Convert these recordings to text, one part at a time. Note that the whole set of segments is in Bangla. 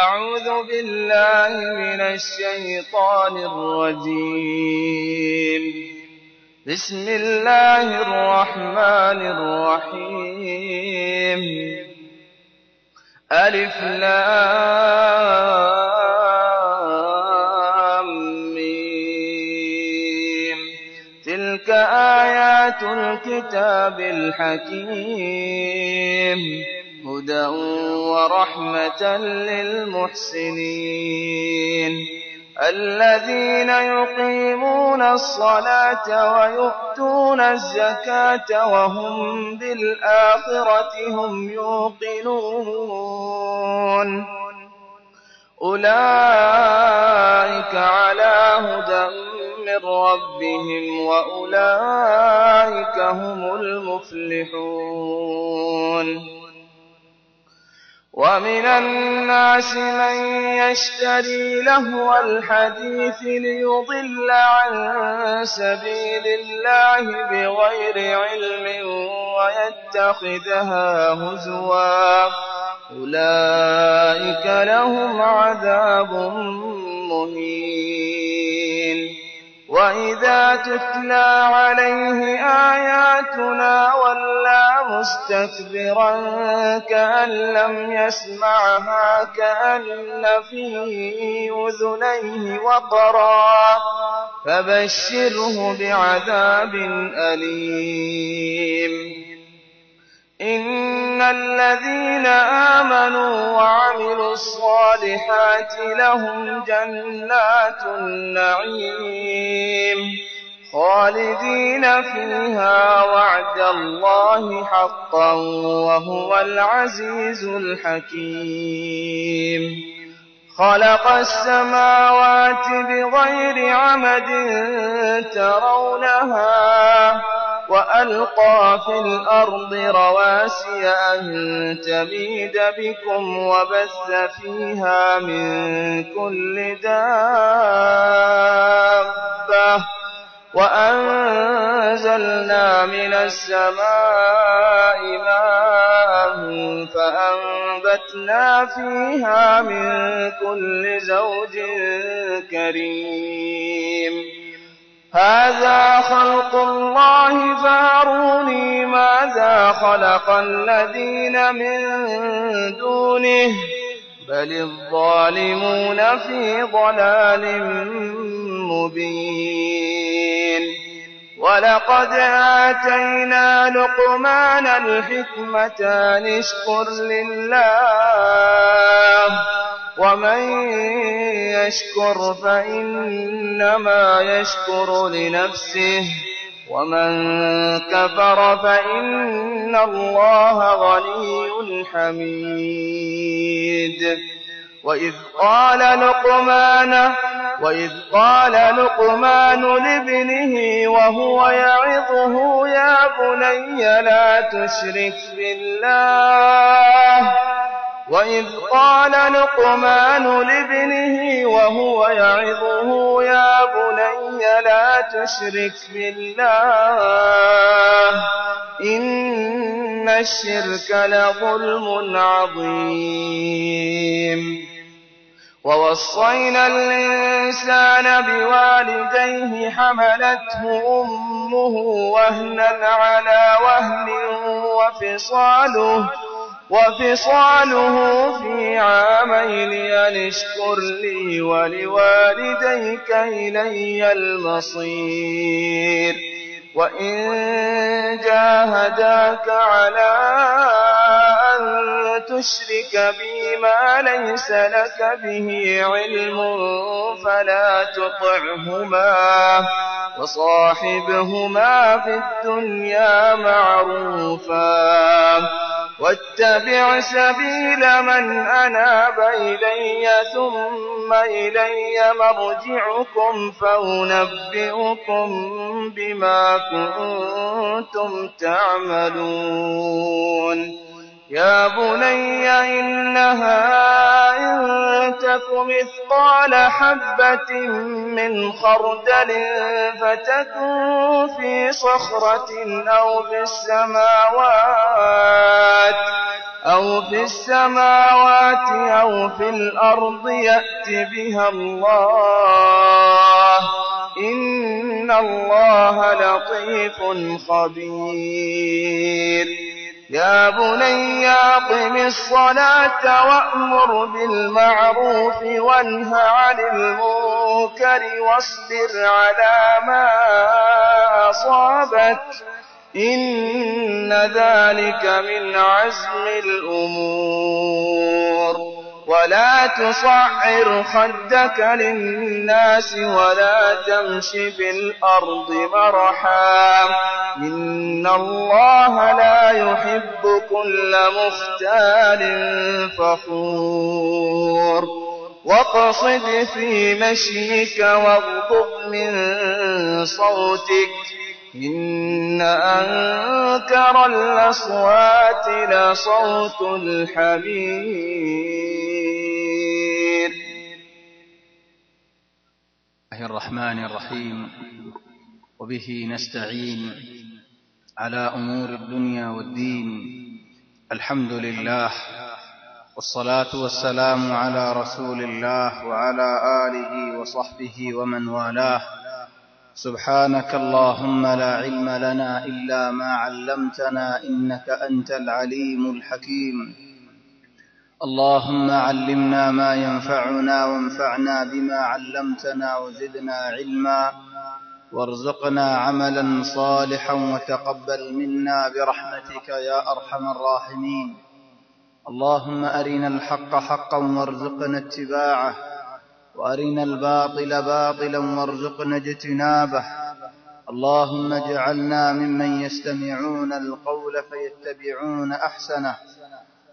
أعوذ بالله من الشيطان الرجيم. بسم الله الرحمن الرحيم. ألف لام ميم. تلك آيات الكتاب الحكيم، هدى ورحمة للمحسنين الذين يقيمون الصلاة ويؤتون الزكاة وهم بالآخرة هم يوقنون. أولئك على هدى من ربهم وأولئك هم المفلحون. ومن الناس من يشتري لهو الحديث ليضل عن سبيل الله بغير علم ويتخذها هزوا، أولئك لهم عذاب مهين. وإذا تتلى عليه آياتنا ولى مستكبرا كأن لم يسمعها كأن في أذنيه وقرا، فبشره بعذاب أليم. إن الذين آمنوا وعملوا الصالحات لهم جنات النعيم خالدين فيها وعد الله حقا وهو العزيز الحكيم. خلق السماوات بغير عمد ترونها وألقى في الأرض رواسي أن تميد بكم وبث فيها من كل دابة وأنزلنا من السماء ماء فأنبتنا فيها من كل زوج كريم. هذا خلق الله فاروني ماذا خلق الذين من دونه بل الظالمون في ضلال مبين. ولقد آتينا لقمان الحكمة أن اشكر لله ومن يشكر فإنما يشكر لنفسه ومن كفر فإن الله غني حميد. وإذ قال لقمان لابنه وهو يعظه يا بني لا تشرك بالله وإذ قال لقمان لابنه وهو يعظه يا بني لا تشرك بالله إن الشرك لظلم عظيم. ووصينا الإنسان بوالديه حملته أمه وهنا على وهن وفصاله في عامين أن اشكر لي ولوالديك إلي المصير. وإن جاهداك على أن تشرك بي ما ليس لك به علم فلا تطعهما وصاحبهما في الدنيا معروفا واتبع سبيل من أناب إلي ثم إلي مرجعكم فأنبئكم بما كنتم تعملون. يا بني إنها إن تك مثقال حبة من خردل فتكن في صخرة أو في السماوات أو في السماوات أو في الأرض يأت بها الله إن الله لطيف خبير يا بني أقم الصلاة وأمر بالمعروف وانه عن المنكر واصبر على ما أصابك إن ذلك من عزم الأمور ولا تصعر خدك للناس ولا تمش في الأرض مرحا إن الله لا يحب كل مختال فخور واقصد في مشيك واغضض من صوتك إن أنكر الأصوات لصوت الحمير. الله الرحمن الرحيم وبه نستعين على أمور الدنيا والدين. الحمد لله والصلاة والسلام على رسول الله وعلى آله وصحبه ومن والاه. سبحانك اللهم لا علم لنا إلا ما علمتنا إنك أنت العليم الحكيم. اللهم علمنا ما ينفعنا وانفعنا بما علمتنا وزدنا علما وارزقنا عملا صالحا وتقبل منا برحمتك يا أرحم الراحمين. اللهم أرنا الحق حقا وارزقنا اتباعه وأرنا الباطل باطلا وارزقنا اجتنابه. اللهم اجعلنا ممن يستمعون القول فيتبعون أحسنه.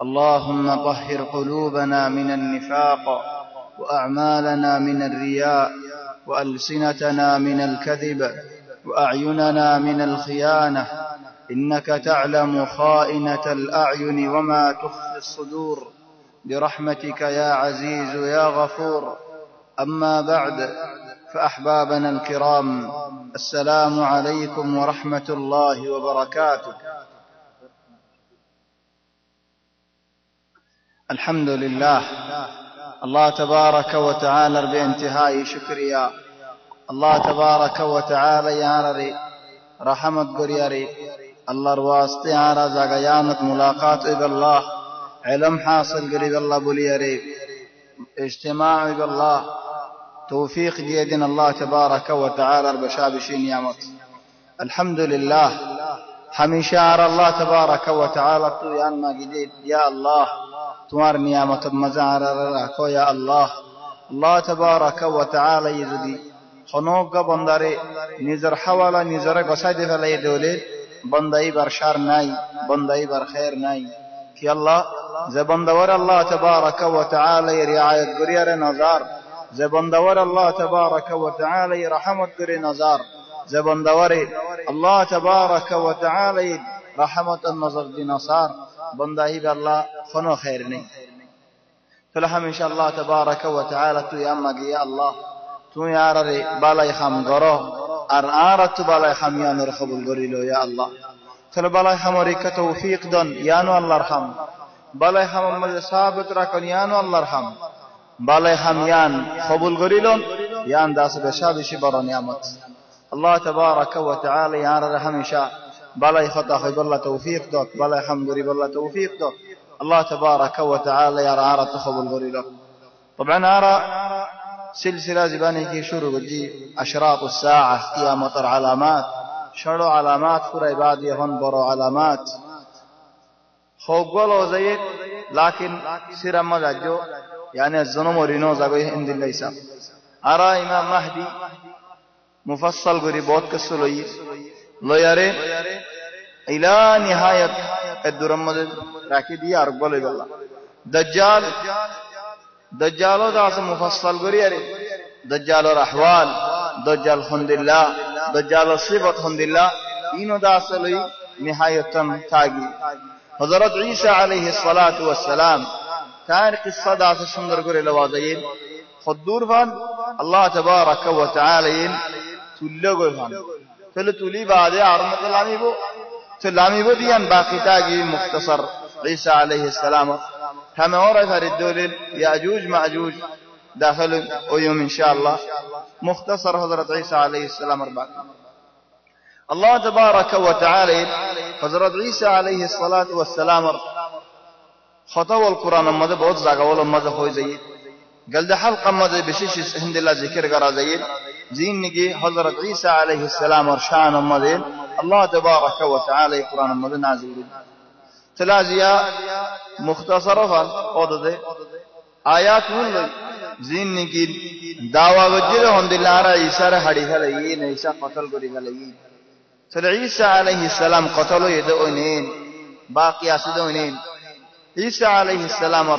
اللهم طهر قلوبنا من النفاق وأعمالنا من الرياء وألسنتنا من الكذب وأعيننا من الخيانة إنك تعلم خائنة الأعين وما تخفي الصدور برحمتك يا عزيز يا غفور. أما بعد فأحبابنا الكرام السلام عليكم ورحمة الله وبركاته. الحمد لله الله تبارك وتعالى بانتهاء شكريا الله تبارك وتعالى يارري رحمت قريري الله رواسطي عرى زغيانت ملاقات بالله علم حاصل قريب الله بليري اجتماع بالله توفيق ديدن الله تبارك وتعالى بشابشين نعمت. الحمد لله هميشه عرى الله تبارك وتعالى تو ما جديد يا الله تمہار نعمت مزار رکھو یا اللہ. اللہ تبارک و تعالی یزدی خنوق بندارے نظر حوالا نظر گسائد فلی دولید بندائی بر شر نائی بندائی بر خیر نائی کہ اللہ زبندور اللہ تبارک و تعالی رعایت گریر نظار زبندور اللہ تبارک و تعالی رحمت گری نظار زبندور اللہ تبارک و تعالی رحمت النظر دی نصار بندائی بر اللہ خنو خیر نہیں. فلہم انشاءاللہ تبارک و تعالی تو یامگی یا اللہ تو یارر بالائی خم گرو ار آرت بالائی خم یانو رخب الگریلو یا اللہ. فل بالائی خم ورک توفیق دن یانو اللہ رحم بالائی خم مجھ ثابت رکن یانو اللہ رحم بالائی خم یان خب الگریلون یان داس بشابشی برو نعمت. اللہ تبارک و تعالی یارر ہمیشہ بالائی خطا خیب اللہ توفیق دوت بالائی خم گریب اللہ توفیق دوت. الله تبارك وتعالى يرى عرى تخب الغريلة. طبعا عرى سلسلة زبانه كي شروع دي أشراط الساعة قيامة علامات شرع علامات فر عبادي هن برو علامات خوغول وزيد لكن سير مجاجو يعني الزنم ورينو زغوي عند الله يسا. عرى إمام مهدي مفصل غري بوت كسلوي لو يرى إلى نهاية الدرمد راكي دي أرقبال الله. دجالو داس مفصل قريري دجالو رحوال دجال خند الله دجالو صفت خند الله إنو داس لي نهاية تاقي. حضرت عيسى عليه الصلاة والسلام كان قصة داس سندر قري لوازيين خدور فان الله تبارك وتعالى تلقوا فان فلتولي بعد عرمت العميبو سلامي بديان باقي تاقي مختصر عيسى عليه السلام هم ورث الدولة يأجوج مأجوج داخل ويوم إن شاء الله مختصر حضرت عيسى عليه السلام أربعة الله تبارك وتعالى حضرت عيسى عليه الصلاة والسلام خطاب القرآن ماذا बहुत जागावल मजा हो जाइए गलद हल्का मजा विशेष हिंदीला जिक्र करा जाइए जीन की हजरत ईसा अलैहिस्सलाम और शान मजे अल्लाह तबारक व तआला कुरान मजे नाजिल तलाजिया मुख्तसरफन ओदे आयात मुल जीन की दावा वजर हंदिलारा ईसा रे हडी हले ये ईसा कत्ल करी गले तला ईसा अलैहिस्सलाम कत्ल यदे ओनेन बाकी आसिद ओनेन ईसा अलैहिस्सलाम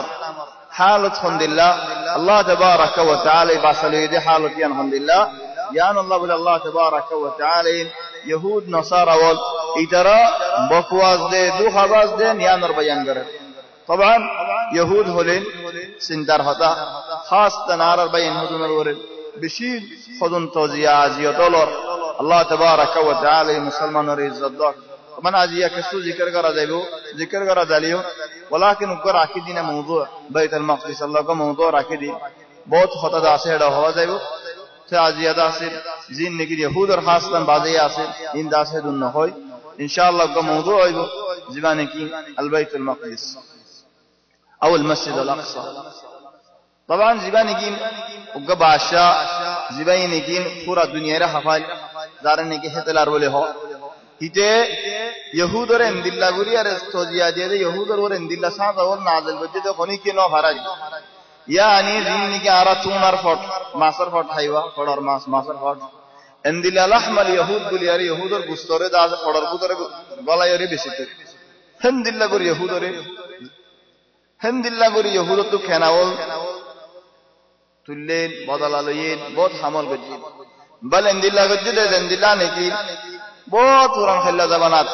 حالة الحمد لله الله تبارك وتعالى باسلو يدي حالة الحمد لله يان الله بل الله تبارك وتعالى يهود نصارى وال اترى بقواز دي دو خواز دي يان ربيان قرر طبعا يهود هولين سندر هتا خاص تنار ربيان هدون الورد بشير خدون توزيع عزية دولار الله تبارك وتعالى مسلمان ورئيس الدار من عزية كسو ذكر قرر داليو ولكن اگر عقیدین موضوع بیت المقدس اللہ کا موضوع عقیدی بہت خطا داسے ہڑا ہوا جائے وہ تعزیہ داسے زین نگیر یہود اور خاصتاً بعضی آسے ان داسے دن نہ ہوئی انشاءاللہ کا موضوع ہے وہ زبانے کی البیت المقدس او المسجد الاقصى طبعا زبانے کی اگر بادشاہ زبانے کی پورا دنیا رہا حفال دارنے کی حتلار بولے ہو ite yahudur endilla guriyar stojiya de yahudur or endilla sa or nazil bajje de khoni ke no haraj yani zinni ke ara tunar fot masar fot haiwa fodor masar fot endilla lahmal yahud guriyar yahudur gustore da fodor gudore golayore besite hendilla gur yahudur tu khenawol tullen badalaloyin bahut hamal gajji bal endilla gajje de endilla neki बहुत पुरान खेला जमानात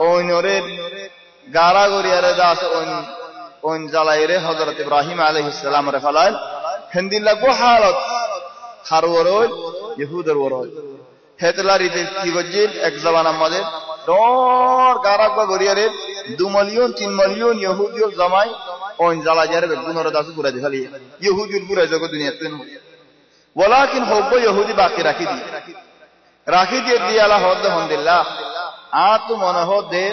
ओइनोरे गारा गोरियारे दास ओइन जलाइरे हजरत इब्राहिम अलैहिस्सलाम रे फलाल हिंदिला को हालत खारवरोल यहूदर वरोल हेतलारी ते की वजिल एक जमाना मदे दौर गारा को गोरियारे 2 मिलियन 3 मिलियन यहूदियों जमाई ओइन जलाइरे बेगुनोरे दास पूरा दिखाली यहूदियों पूरा जगह दुनिया में वलाकिन होबो यहूदी बाकी रखी दी राखी दिया अल्लाह अल्हम्दुलिल्लाह आतु मनहो दे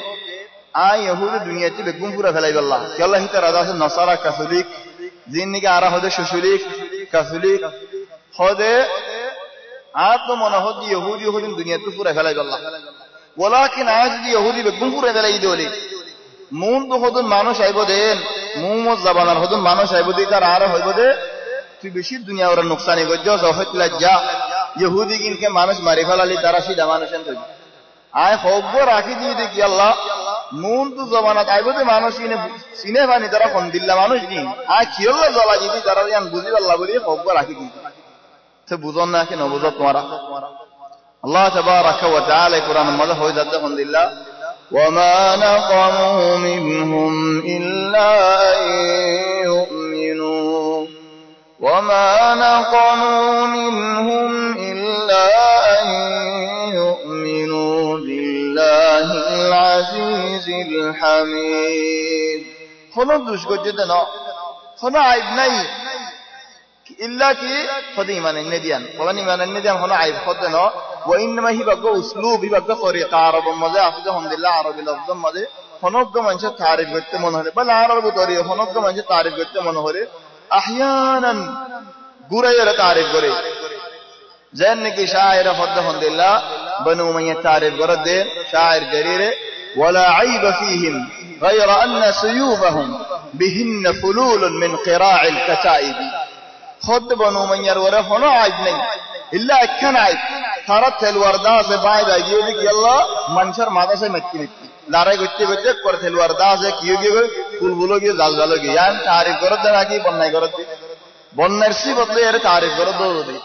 आ यहूदी दुनिया चे बेगुम पूरा फैलाई अल्लाह कि अल्लाह ही तरह से नसारा कैथोलिक जिन्नी के आरा होदे शुशुलिक कैथोलिक होदे आतु मनहो दी यहूदी दुनिया चे पूरा फैलाई अल्लाह वलाकिन आज दी यहूदी बेगुम पूरा फैलाई दोली मून तो होदन मानुष आइबो देन मूमो जबानार होदन मानुष आइबो दे तार आरा होइबो दे तु बेशी दुनिया और नुकसानी गजो जहत लज्जा यहूदी किनके मानुष मारी फलाली तारा सीधा मानुषन तो आय होब्बो राखी दी दे कि अल्लाह मून तो जमानात आइबो दे मानुष सिने बानी तारा कोन दिल्ला मानुष नी आ कियल्ला जला जी तारा यान बुझी अल्लाह बोली होब्बो राखी दी तो बुझन ना कि न बुझो तुम्हारा अल्लाह तबारक व तआला कुरान में हो जाता है दिल्ला वमा नक़मू मिनहुम इल्ला युमिनू وما نقموا منهم إلا أن يؤمنوا بالله العزيز الحميد خلو دوش کو جدنا خلو عيب نہیں إلا كي خد إيمان النديان ومن إيمان النديان خلو عيب خدنا وإنما هي بقى أسلوب هي بقى طريقة عرب مزه أخذهم لله عربي لفظ مزه خلو کا منشأ تعريف کرتے من ہرے بل عرب طريقة خلو کا منشأ تعريف کرتے من ہرے احيانا غرير تعريف غري زين کی شاعر فضل الله بنو من تعريف غرد شاعر جرير ولا عيب فيهم غير ان سيوفهم بهن فلول من قراع الكتائب خد بنو من يرور هنا عيب نہیں الا كان عيب ترت الوردا سے بعد یہ کہ اللہ منشر ماده سے مکی مکی لارے گچے گچے پر الوردا سے کیو گے বুলবুলো গিয়ে জাল জালো গিয়ে ইয়ান তারিফ করে দেন নাকি বন্যায় করে বন্যার সি বদলে এর তারিফ করে দৌড়ি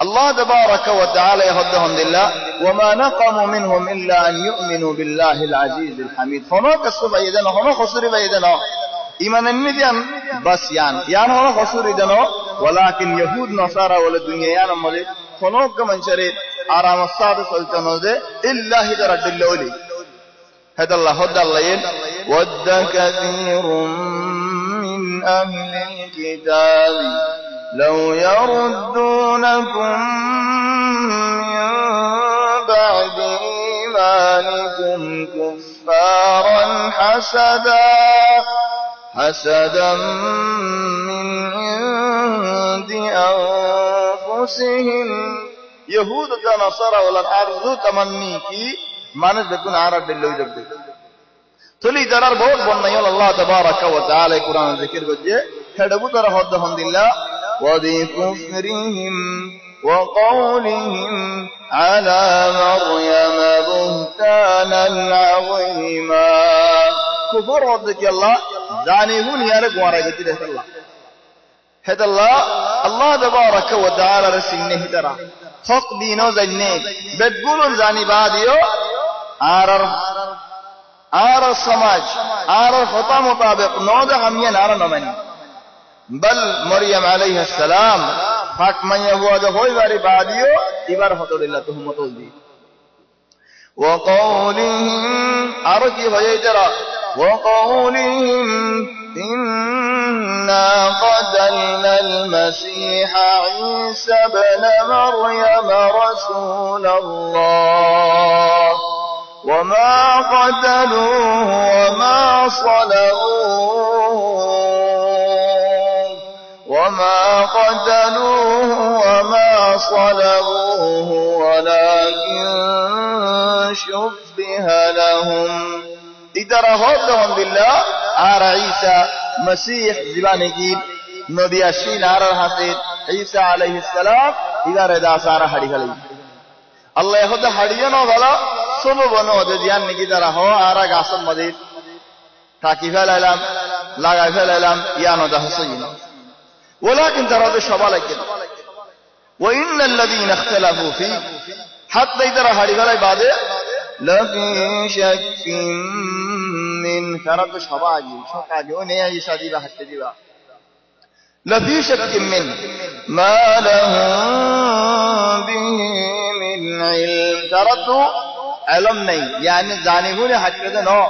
আল্লাহ তাবারাক ওয়া তাআলা আলহামদুলিল্লাহ ওয়া নাকামু মিনহুম ইল্লা আন ইউমিনু বিল্লাহিল আজিজিল হামিদ হনো কসু বাইদান হনো খসুরি বাইদান ঈমান নিদিয়ান বাস ইয়ান হনো খসুরি দেন ওয়ালাকিন ইহুদ নাসারা ওয়াল দুনিয়া ইয়ান মলে হনো কমনশরে আরাম সাদ সুলতানো দে ইল্লাহি তারাদিল্লাহি হাদাল্লাহ হাদাল্লাহ وَدَّ كَثِيرٌ مِّنْ أَهْلِ الْكِتَابِ لَوْ يَرُدُّونَكُم مِّن بَعْدِ إِيمَانِكُمْ كُفَّارًا حَسَدًا مِّنْ عِندِ أَنفُسِهِمْ यहूद का नसारा वाला आरज़ू तमन्नी की मानस बेकुन आरा दिल्ली जब तोली दरार बहुत बनने वाला अल्लाह तबारक व तआला कुरान ज़िक्र बजे हेडबू तरह होद हंदिल्ला वदी कुफ्रिहिम व क़ौलिहिम अला मरियम बुहतानन अज़ीमा कुफर होद कि अल्लाह जानिहुन यार गुआरा गति रहता अल्लाह हेदल्लाह अल्लाह तबारक व तआला रसिन्ने हितरा हक दीनो जन्ने बेदगुलन जानी बादियो आर समाज आर फता मुताबिक नौदा हमिया नारा नमनी बल मरियम अलैहिस्सलाम हक मैया हुआ जो होई वारी बादियो इबार हतोलिल्लाह तुहमतुल दी वक़ौलिहिम आरो की होये तेरा वक़ौलिहिम إنا قتلنا المسيح عيسى ابن مريم رسول الله وما قتلوه وما صلبوه ولكن شبه لهم إدرههم بالله آر عيسى مسيح زبانه की नदी अशीन आर हसीद ईसा अलैहिस्सलाम इधर दा सारा हड़ी गली अल्लाह खुद हड़ियों न वाला सुनो बनो दे ध्यान निकी तरह हो आरा गासम मदीद ताकि फैलाम लगा फैलाम या न दहसईन वलाकिन तरह तो शबाल के वो इन الذين اختلفوا فيه حتى इधर हड़ी गली बादे लफी शक من فرد شباجي شقاجوني عيسى ديبا حتى ديبا لفي شك من ما لهم به من علم تردو علم नहीं यानी जाने होने حتى ده नो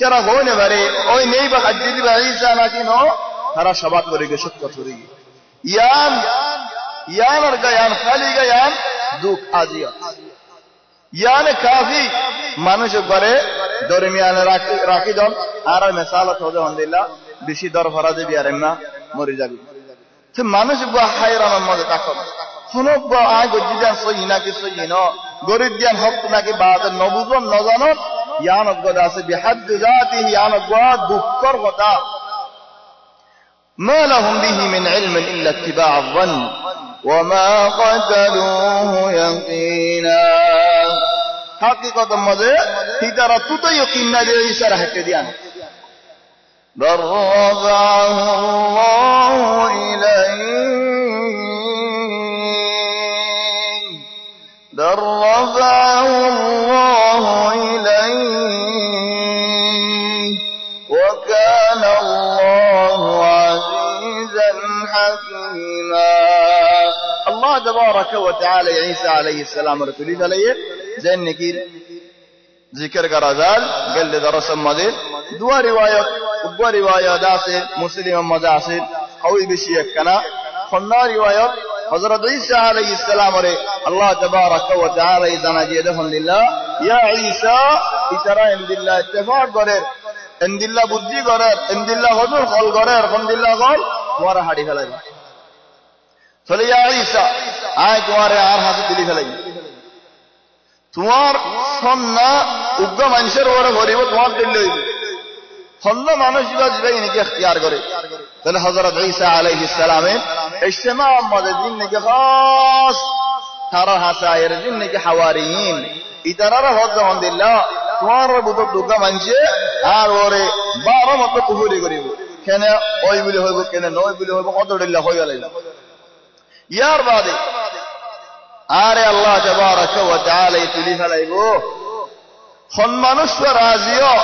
चरा होने भरे ओए नहीं बा हज दीबा عيسى ना की नो हरा शबात करेगे शक करेगी यान और यान खाली का यान दुख आजिया यान काफी मानुष करे दरमियान राखी दम आर मिसालत हो अलहमदुलिल्लाह बेशी दर भरा दे बियारेमना मरि जाबि तो मानुष बा हायरान मदे ताकम हनक बा आय गजिदान सही ना कि सही न गरीब ज्ञान हक ना कि बात नबुजन नजानो यान गदासे बिहद जाति यान गवा दुक्कर होता ما لهم به من علم إلا اتباع الظن وما قتلوه يقينا حقيقة ماذا تدرى تطيقين نادي عيسى رحك ديان بل رفعه الله إليه وكان الله عزيزا حكيما الله تبارك وتعالى عيسى عليه السلام رسولي عليه زين نكير ذكر كرازال قال لي درس مدير دوا رواية داسه مسلم مداسه قوي بشيء كنا خلنا رواية حضرت عيسى عليه السلام ره الله تبارك وتعالى إذا نجدهم لله يا عيسى إترى عند الله اتفاق قرر عند الله بدي قرر عند الله حضور خل قرر عند الله قال تمہارا ہاڑی پھیلائی چلے یا عیسیٰ آئے تمہارے آر ہاتھ دلی پھیلائی তোমার সন্না উগ্র মানুষের ওরে ভরিব তোমার দিল্লি হইব সন্না মানুষ জিবাই নাকি এখতিয়ার করে তাহলে হযরত ঈসা আলাইহিস সালামের ইজতিমা আমাদের দিন নাকি খাস তারা হাসায়ের দিন নাকি হাওয়ারিয়িন ইতারারা হযরত আলহামদুলিল্লাহ তোমার বুঝ দুগ্গা মানুষে আর ওরে 12 মত কুফরি করিব কেন ওই বলে হইব কেন নয় বলে হইব কতদিল্লা হই গেল ইয়ার বাদে আরে আল্লাহ তাবারাক ওয়া তাআলা তুলি ফেলাইবো খন মানুষ রাজিও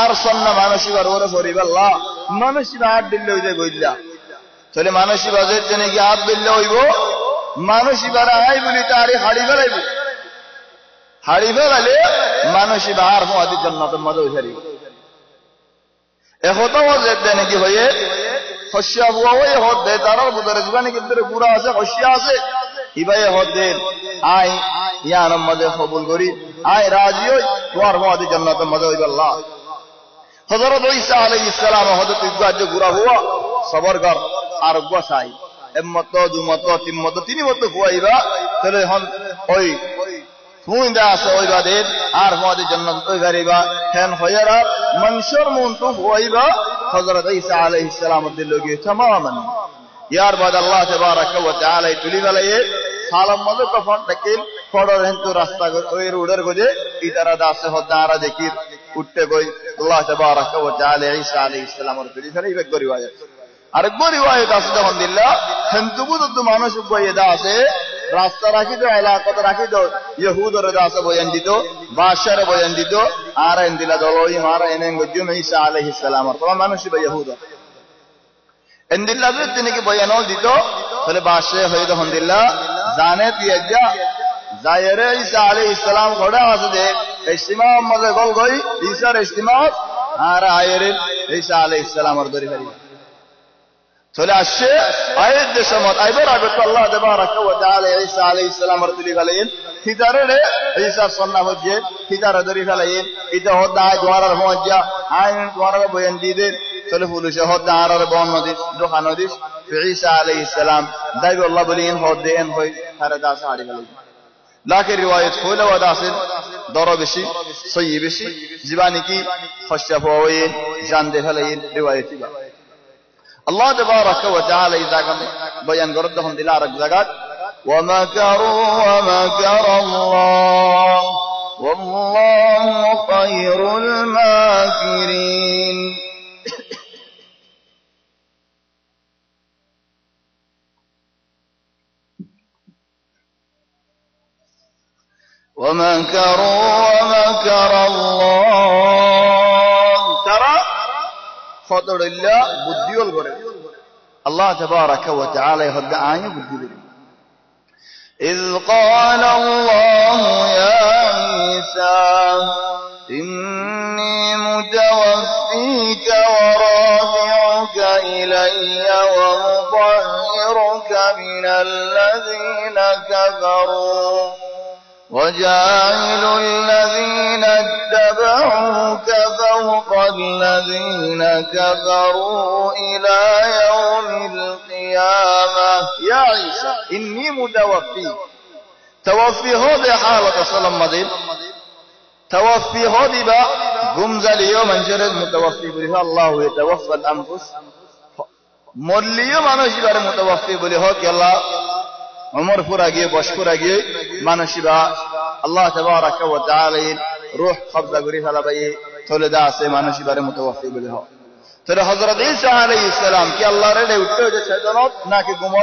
আর সন্না মানসিবার ওরে পরিব আল্লাহ মানসিবা হাত দিলে হইবে বইলা চলে মানসিবাজের জন্য কি হাত দিলে হইব মানসিবার আই বলি তারে হাড়ি ফেলাইবো হাড়ি ফেলালে মানসিবা আর হওয়ার জান্নাতের মধ্যে উঠারিব এখতাও যেতে নাকি হয়ে শস্যা বুয়া হয়ে হদ দেয় তারার বুধরে জীবানি কিন্তু গুড়া আছে শস্যা আছে ইবাই হদ দেন আই ইয়ার মধ্যে কবুল করি আই রাজি হই তোমার মধ্যে জান্নাতের মধ্যে হইবে আল্লাহ হযরত ঈসা আলাইহিস সালাম হযরত ইব্রাহিম গুড়া হওয়া সবর কর আর বসাই এমত দুমত তিনমত তিনি মত খুয়াইবা তাহলে হন ওই ফুইন্দা আছে ওই বাদের আর মধ্যে জান্নাত ওই গারিবা হেন হয়ারা মানুষের মন তো খুয়াইবা হযরত ঈসা আলাইহিস সালাম দিল গিয়ে तमाम ইয়ার বাদ আল্লাহ তাবারাকা ওয়া তাআলা তুলি বলায়ে সালাম মধ্যে তখন দেখেন ফড়র হেনতো রাস্তা ওই রোডের গজে ইতারা দাসে হদারা দেখির উঠতে কই আল্লাহ তাবারাকা ওয়া তাআলা ঈসা আলাইহিস সালামের তুলি ফেলে এক রিওয়ায়াত আরেকবার রিওয়ায়াত আছে আলহামদুলিল্লাহ হেনতো বুদ্ধ মানুষ বইদা আছে রাস্তা রাখি তো এলাকাতে রাখি তো ইহুদরে দাসে বয়ান দিত বাদশার বয়ান দিত আর এন্দিলা দলই মারা এনেন গজুম ঈসা আলাইহিস সালামের তো মানুষ বা ইহুদ এন্দিলা তিনি কি বয়ানও দিত তাহলে বাদশা হইতো আলহামদুলিল্লাহ জানে দিয়ে যা জায়রে ঈসা আলাইহিস সালাম ঘোড়া আছে যে ইস্তিমা মধ্যে গল গই ঈসার ইস্তিমা আর আয়রে ঈসা আলাইহিস সালামের দরি ফেলি চলে আসছে আয়ের যে সময় আইবার আগে তো আল্লাহ তাবারাকা ওয়া তাআলা ঈসা আলাইহিস সালামের তুলি ফেলেন ফিতারে ঈসা সন্না হচ্ছে ফিতারে দরি ফেলেন এটা হদায় দোয়ারার মজ্জা আইন দোয়ারার বয়ান দিয়ে চলে পুলিশে হদার বন নদী দোহা নদী ঈসা আলাইহিস সালাম দাইব আল্লাহ বলেন হদেন হই তারে দাস হারি ফেলেন লাকে রিওয়ায়াত হইলো ওয়া দাসের দর বেশি সহি বেশি জীবানি কি খশা হওয়ে জান দে ফেলেন রিওয়ায়াত الله تبارك وتعالى إذا كان بيان قردهم دلار الزكاة ومكروا ومكر الله والله خير الماكرين ومكروا ومكر الله ترى فضل الله بدي والغرب الله تبارك وتعالى يهدى آية بدي إذ قال الله يا عيسى إني متوفيك ورافعك إلي ومطهرك من الذين كفروا وجاعل الذين اتبعوك فوق الذين كفروا إلى يوم القيامة يا عيسى إني متوفيك توفي هذه حالة صلى مدين توفي هذه بقى قمز اليوم انجرد متوفي بله الله يتوفى الأنفس مليوم أنا جبار متوفي بله الله عمر فراغي بشكراغي مانشبا الله تبارك وتعالى روح قبضه غري فلبي تولدا سے مانشبا متوفي بله ترى حضرت عيسى عليه السلام کہ اللہ رے اٹھو جو شیطانات نہ کہ گمو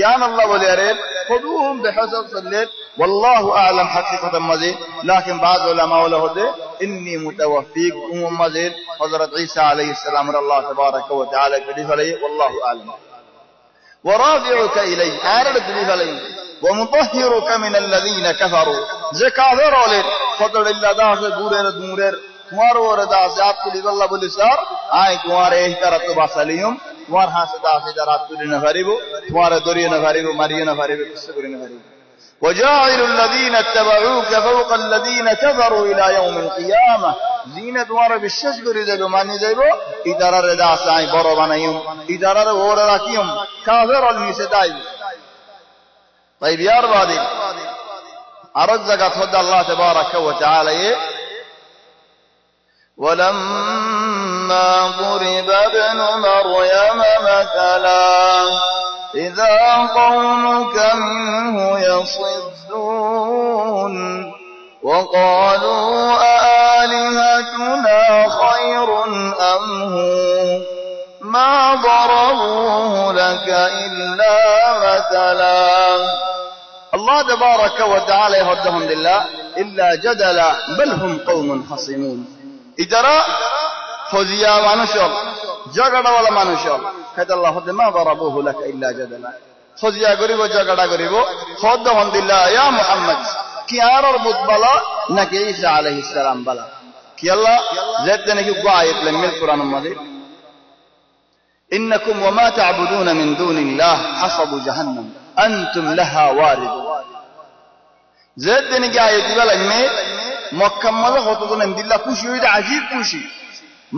یان اللہ بولے رے خذوهم بحسب صلیت والله اعلم حقیقت مزید لیکن بعض علماء له اني متوفيك مزید حضرت عيسى عليه السلام الله تبارك وتعالى کہ والله اعلم ورافعك إلي آرد لي ومطهرك من الذين كفروا زكاثر ولد فضل الله داس دورر دورر تمہارو رداس آپ کو اللہ بولے سار آئے تمہارے احترات تو باسلیوم تمہار ہاں سے داس درات کو نہ غریبو تمہارے دوری نہ غریبو مری نہ غریبو کس کو نہ غریبو وجاعل الذين اتبعوك فوق الذين كفروا الى يوم القيامه زینت تمہارا বিশ্বাস করে দেব মানি দেব ইদারার দাস আই বড় বানাইম ইদারার ওরা রাখিম কাফের অল নিচে দাই তাই বিয়ার বাদী আরজ জায়গা খোদ আল্লাহ তাবারাক ওয়া তাআলা ولما ضرب ابن مريم مثلا إذا قومك منه يصدون وقالوا أآلهتنا خير أم هو ما ضربوه لك إلا مثلا الله تبارك وتعالى يهدهم لله إلا جدلا بل هم قوم خصمون إذا خذيا مانوشل جغدا ولا مانوشل كذا الله ما ضربوه لك إلا جدلا خذيا غريبو جغدا غريبو خذهم لله يا محمد كيار البلا نكي عيسى عليه السلام بلا كي الله زدنا كي قايت لمن القرآن المجيد ইন্নাকুম ওয়া মা তা'বুদুনা মিন দুনিল্লাহ হাসাবু জাহান্নাম আনতুম লাহা ওয়ারিদুন। যেদিন কি আয়াত দিবালাইমে মক্কা মধ্যে কতজন দিল্লা খুশি হইতে আজিব খুশি।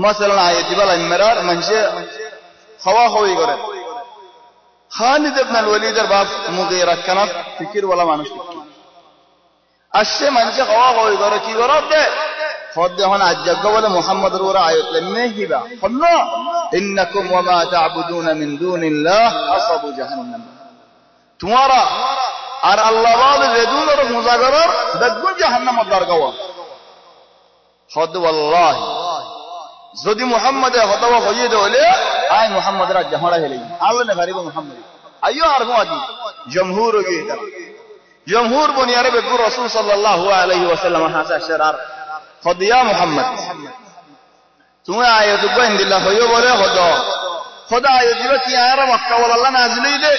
মাসালান আয়াত দিবালাইমেরার মানুষে খাওয়া হই করে। খালিদ ইবনে ওয়ালিদের বাপ মুগীরা কানাত ফিকির ওয়ালা মানুষ আসছে মানুষে খাওয়া হই করে কি করতে ফদে হন আজ্জাগ বলে মুহাম্মদের ওরা আয়াত লেমে হিবা হলো ইন্নাকুম ওয়া মা তা'বুদুনা মিন দুনিল্লাহ হাসাবু জাহান্নাম। তোমারা আর আল্লাহ বলে রেদুনের মুজাগরার বেগুন জাহান্নামের দরগাওয়া হদ ওয়াল্লাহি যদি মুহাম্মদে হতবা হইয়ে দেলে আই মুহাম্মদের জাহরা হেলি আল্লাহ নে গরিব মুহাম্মদ আইয়ো আর মুআদি জমহুর গে জমহুর বনিয়ারে বেগুন রাসূল সাল্লাল্লাহু আলাইহি ওয়াসাল্লাম হাসা শরার হদিয়া মুহাম্মদ তুমি আয়াত বন্দিল্লাহ হইও বলে হদ খোদা আয়াত দিবে কি আর মক্কা ওয়ালা আল্লাহ নাজিলই দে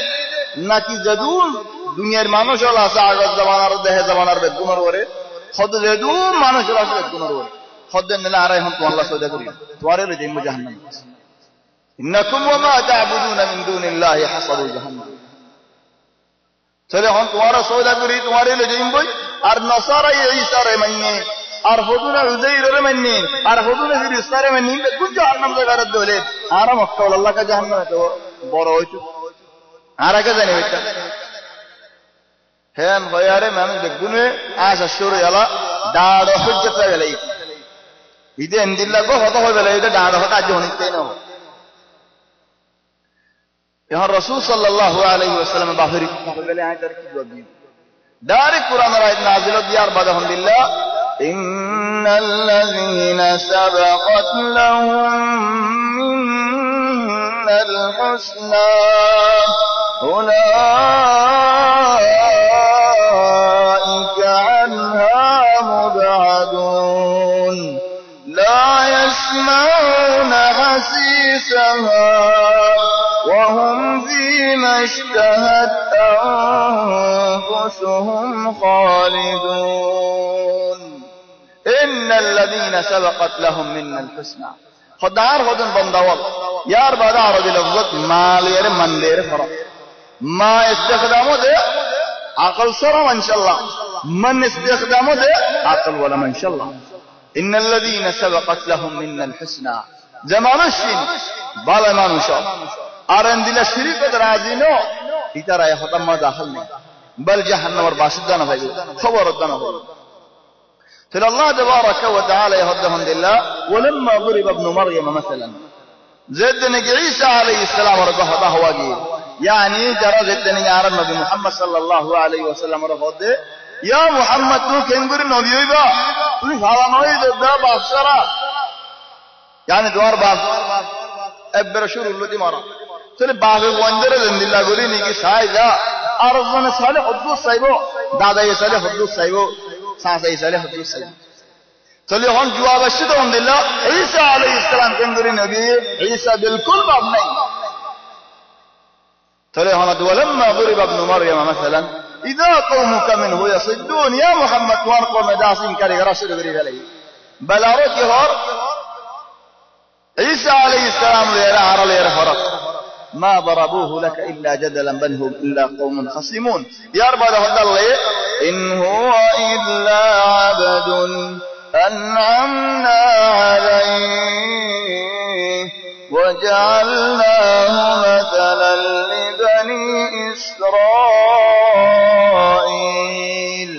নাকি জাদুল দুনিয়ার মানুষ হল আছে আগত জামানার দেহে জামানার বেগুনের ওরে খদ যেদু মানুষ হল আছে বেগুনের ওরে খদের নিলে আর এখন তো আল্লাহ সদা করি তোমারে রে জিম্মু জাহান্নাম। ইন্নাকুম ওয়া মা তা'বুদুনা মিন দুনিল্লাহি হাসাবু জাহান্নাম। চলে এখন তোমারা সদা করি তোমারে রে জিম্মু আর নসারা ঈসা রে মাননি আর হুদুনা উযাইর রে মাননি আর হুদুনা ঈসা রে মাননি বেগুন জাহান্নাম জায়গায় দলে আর মক্কা ওয়ালা আল্লাহ কা জাহান্নাম তো বড় হইতো আর আগে জানি এটা হেন হয়ারে মানুষ দেখুনে আসা শুরু এলা দাঁড় হজ্জা গেলে ইদে এন্দিল্লা গো হত হয়ে গেলে এটা দাঁড় হতা আজ হনিতে না এখন রাসূল সাল্লাল্লাহু আলাইহি ওয়াসাল্লাম বাহির গেলে আয়াতের কি জবাব দিই ডাইরেক্ট কোরআনের আয়াত নাযিল দিয়ার বাদ আলহামদুলিল্লাহ ইন্নাল্লাযীনা সাবাকাত লাহুম মিনাল হুসনা أولئك عنها مبعدون لا يسمعون حسيسها وهم فيما اشتهت أنفسهم خالدون إن الذين سبقت لهم منا الحسنى خدار خدن بندوال يار بعد عربي لفظت مالير منلير فرق ما استخدامه ده عقل صرم ان شاء الله من استخدامه ده عقل ولا ما ان شاء الله ان الذين سبقت لهم منا الحسنى زمان الشين بالا ما نشاء ارن دل شريك راجينو ইতারা এখন মা দাখিল নেই বল জাহান্নামের বাসিন্দা না ভাই খবর দানা ভাই তাহলে আল্লাহ তাবারাকা ওয়া তাআলা ইয়াহদাহুম দিল্লাহ ولما ضرب ابن مريم مثلا زدنا عيسى عليه السلام رضاه هو গিয়ে يعني যারা যেতেন আর নবী মুহাম্মদ সাল্লাল্লাহু আলাইহি ওয়াসাল্লামের হদে ইয়া মুহাম্মদ তুমি কেন করে নবী হইবা তুমি ভালো নয় দেবা বাদশারা يعني دوار বাপ একবার শুরু হলো মারা তাহলে বাপে বন্ধরে জিন্দিল্লাহ গলি নাকি সাইজা আর মানে সালে হদ্দুস চাইবো দাদাই সালে হদ্দুস চাইবো সাসাই সালে হদ্দুস চাইবো তাহলে হন জবাব আসছে তো আলহামদুলিল্লাহ ঈসা আলাইহিস সালাম কেন করে নবী ঈসা বিলকুল বাপ নাই তাহলে হন ولما ضرب ابن مريم مثلا اذا قومك منه يصدون يا محمد وارقم داسين كاري رسول بري بل ارك هور عيسى عليه السلام ليرى فرق ما ضربوه لك الا جدلا بل هم الا قوم خصمون يا رب الله ان هو الا عبد انعمنا عليه وجعلناه مثلا لبني إسرائيل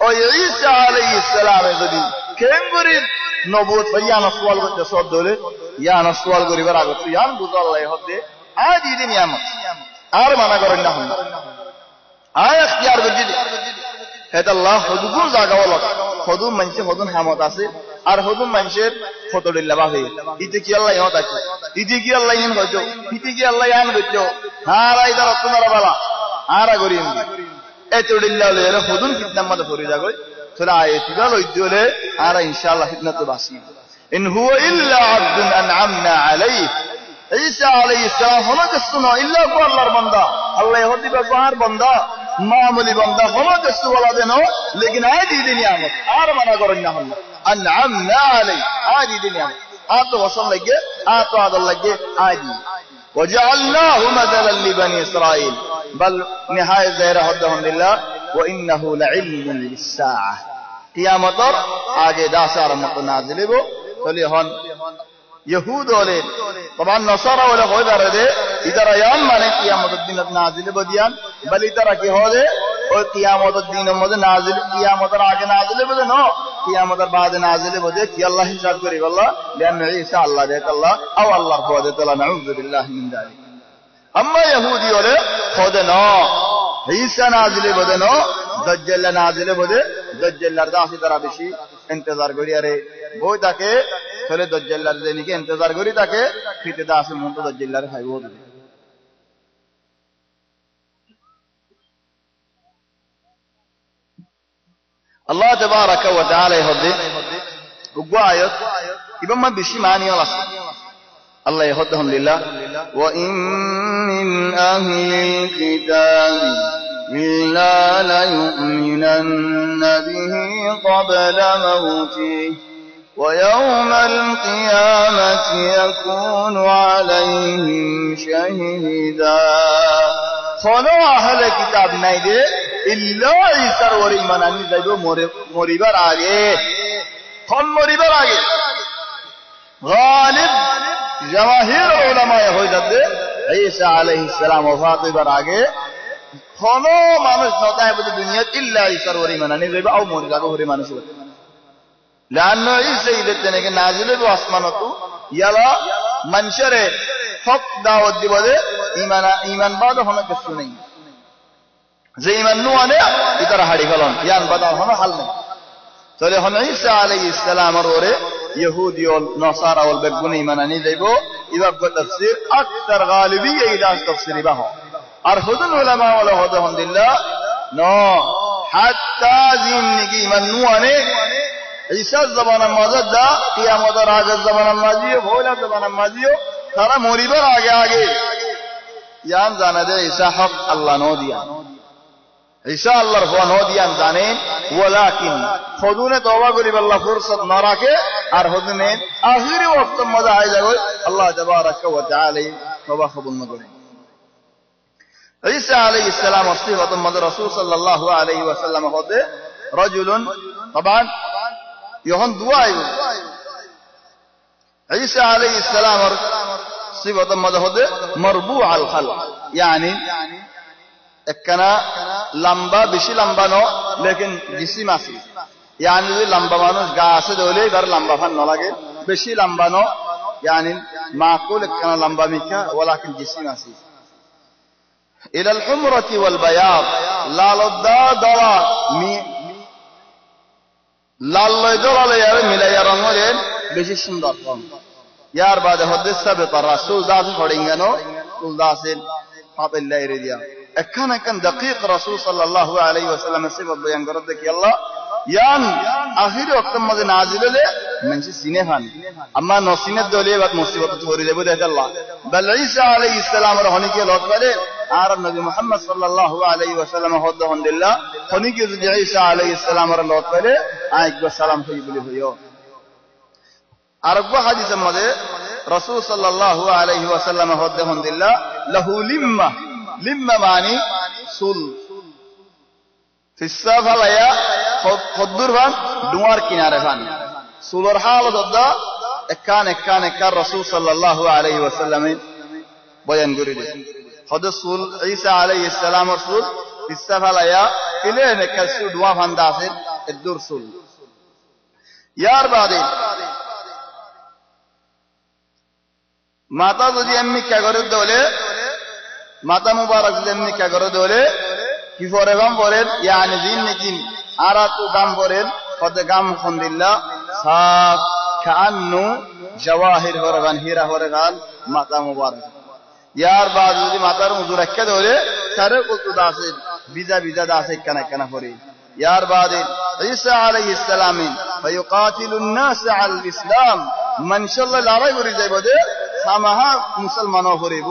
وعيسى عليه السلام يقول كم بريد نبوت فيا نسوال قد جسد دولة يا نسوال قريبا راقب يا نبوت الله يهده آج يدين يا مك آر مانا قرن نحن آي اختيار بجد هذا الله حدود زاقا والله حدود منشي حدود حمد آسي আর হুদুম মানুষের ফতলিল্লাহ বাহে ইতে কি আল্লাহ ইহত আছে ইতে কি আল্লাহ ইন হজো ইতে কি আল্লাহ ইয়ান হজো হারা ইদার তোমার বালা আরা গরিম এতলিল্লাহ লের হুদুম ফিতনার মধ্যে পড়ে যাগই তোরা আয়াতিবা লইদলে আরা ইনশাআল্লাহ ফিতনা তো বাসি ইন হুয়া ইল্লা আবদুন আনআমনা আলাইহি ঈসা আলাইহিস সালাম হলো কসনা ইল্লা আল্লাহর বান্দা আল্লাহ হদিবা আর বান্দা মামুলি বান্দা হলো কসু বলা দেন লেকিন আদি নিয়ামত আর মানা করেন না হলো أنعمنا عليه عادي دنيا آتو وصل لگے آتو عدل لگے عادي وجعلناه مثلا لبني إسرائيل بل نهاية ظاهرة الحمد لله وإنه لعلم للساعة قيامتر آگے داسار مت نازل ہو تلی ہن یہود والے طبعا نصارى ولا کوئی بار دے ادھر ایام مانے قیامت الدین نازل بدیان بل ادھر کی ہو دے اور قیامت الدین مد نازل قیامت آگے نازل بده نو قیامت بعد نازل بده کہ اللہ حساب کرے والله لان عیسی اللہ دے اللہ او اللہ کو دے تعالی نعوذ بالله من ذلك اما یہودی والے خود نو عیسی نازل بده نو دجال نازل بده دجال দাসী তারা বেশি ইন্তজার করি আরে বই তাকে চলে দজ্জাল্লার দেনিকে ইন্তজার করি তাকে ফিতে দাসী মন্ত দজ্জাল্লার খাইব আল্লাহ তাবারাকা ওয়া তাআলা হদে উগ্র আয়াত ইবাম্মা বেশি মানি আল্লাহ আল্লাহ হদে আলহামদুলিল্লাহ ওয়া ইন মিন আহলিল কিতাবি إلا ليؤمنن به قبل موته ويوم القيامة يكون عليهم شهيدا خلو أهل الكتاب نايدي إلا عيسى وريمان أني زيدو مريبار آگے خم مريبار آگے غالب جماهير العلماء ہوئی جد عيسى عليه السلام وفاقی بر آگے কোনো মানুষ নতায় বলে দুনিয়াত ইল্লা ঈসার ওরি মানানি যাবে আও মরে যাবে ওরি মানুষ হবে লানো ঈসা ইলেতেনেকে নাজিল হবে আসমানত ইয়ালা মানুষরে হক দাওয়াত দিবলে ঈমান বাদ হলো কিছু নেই যে ঈমান নুয়ানে ইতার হাড়ি গলন ইয়ান বাদ হলো হাল নেই তাহলে হন ঈসা আলাইহিস সালামের ওরে ইহুদি ও নসারা ও বেগুনি মানানি যাইবো ইবাব তাফসীর আকতার গালিবী এই দাস তাফসীর ইবাহ আর হুজুর উলামা ওয়ালা হদে আলহামদুলিল্লাহ নো হাত্তা জিন্নগি মানুনে ঈসা জামানা মাজাদা কিয়ামতের আগে জামানা মাজিও ভোলা জামানা মাজিও তারা মরিবার আগে আগে ইয়ান জানা দে ঈসা হক আল্লাহ নো দিয়া ঈসা আল্লাহর হওয়া নো দিয়ান জানেন ওয়ালাকিন খুদুনে তওবা করিব আল্লাহ ফুরসত না রাখে আর হুজুনে আখিরি ওয়াক্ত মজা আই যাবে আল্লাহ তাবারাকা ওয়া তাআলা তওবা কবুল না করে عيسى عليه السلام وصفه مد رسول صلى الله عليه وسلم هذا رجل طبعا يهون دعاء عيسى عليه السلام صفه مد هذا مربوع الخلق يعني একখানা লম্বা বেশি লম্বা ন লেকিন জিসিম আছে يعني লম্বা মানুষ গা আছে দলে এবার লম্বা ফান না লাগে বেশি লম্বা ন يعني معقول একখানা লম্বা মিকা ولكن জিসিম আছে إلى الحمرة والبياض لا لدا دلا مي لا لدا لا يار ملا يرانولين বেশি সুন্দর यार बाद हदीस साबित रसूल दास पढ़ेंगे रसूल दास पापल्ला एरिया একখান একখান দকিক রাসূল সাল্লাল্লাহু আলাইহি ওয়াসাল্লাম সিফাত বয়ান করতে কি আল্লাহ ইয়ান আখির ওয়াক্ত মধ্যে নাজিল হলে মানুষ সিনে খান আম্মা নসিনের দলে বাত মুসিবত ধরে দেব দেখ আল্লাহ বল ঈসা আলাইহিস সালামের হনিকে লট করে আর নবী মুহাম্মদ সাল্লাল্লাহু আলাইহি ওয়াসাল্লাম হদ্দ আলহামদুলিল্লাহ হনিকে যদি ঈসা আলাইহিস সালামের লট করে আইকো সালাম হই বলি হইও আর এক হাদিসের মধ্যে রাসূল সাল্লাল্লাহু আলাইহি ওয়াসাল্লাম হদ্দ আলহামদুলিল্লাহ লাহু লিম্মা লিম্মা মানে সুল ফিসা ফালায়া খদ্দুর ভান দুয়ার কিনারে ভান সুলর হাল দদা একান রাসূল সাল্লাল্লাহু আলাইহি ওয়াসাল্লাম বয়ান করে দিয়েছেন হযরত সুল ঈসা আলাইহিস সালাম রাসূল ফিসা ফালায়া ইলে নেকাসু দুয়া ভান দাসে এদুর সুল ইয়ার বাদে মাতা যদি এমনি কে করে দলে মাতা মুবারক যেমনি কে করে দলে কি পরে গাম পড়েন ইয়ানি দিন নিকিন আরাতু গাম পড়েন কত গাম আলহামদুলিল্লাহ সাফ কান্নু জওয়াহির হরগান হীরা হরগান মাতা মুবারক ইয়ার বাদ যদি মাতার উজু রাখতে দলে সারে কত দাসে বিজা দাসে কানা পড়ে ইয়ার বাদে ঈসা আলাইহিস সালাম ফায়ুকাতিলুন নাস আল ইসলাম মানশাল্লাহ লড়াই করে যাইব দে সামাহা মুসলমান হরিব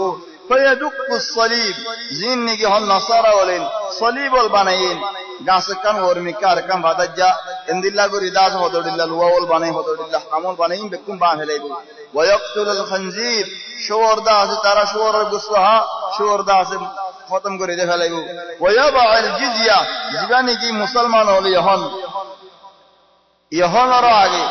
فيدق الصليب زينك هن نصارى ولين صليب البنين قاس كان ورمكار كان بدجا ইন্দিল্লা গরি দাস হদরিল্লাহ ওয়াল বানাই হদরিল্লাহ আমল বানাই বেকুম বা হেলাইব ওয়ায়াকতুলুল খানজির শুয়োর দাস তারা শুয়োরের গুসহা শুয়োর দাস খতম করে দে ফেলাইব ওয়ায়াবাল জিজিয়া জিবানি কি মুসলমান হল ইহনর আগে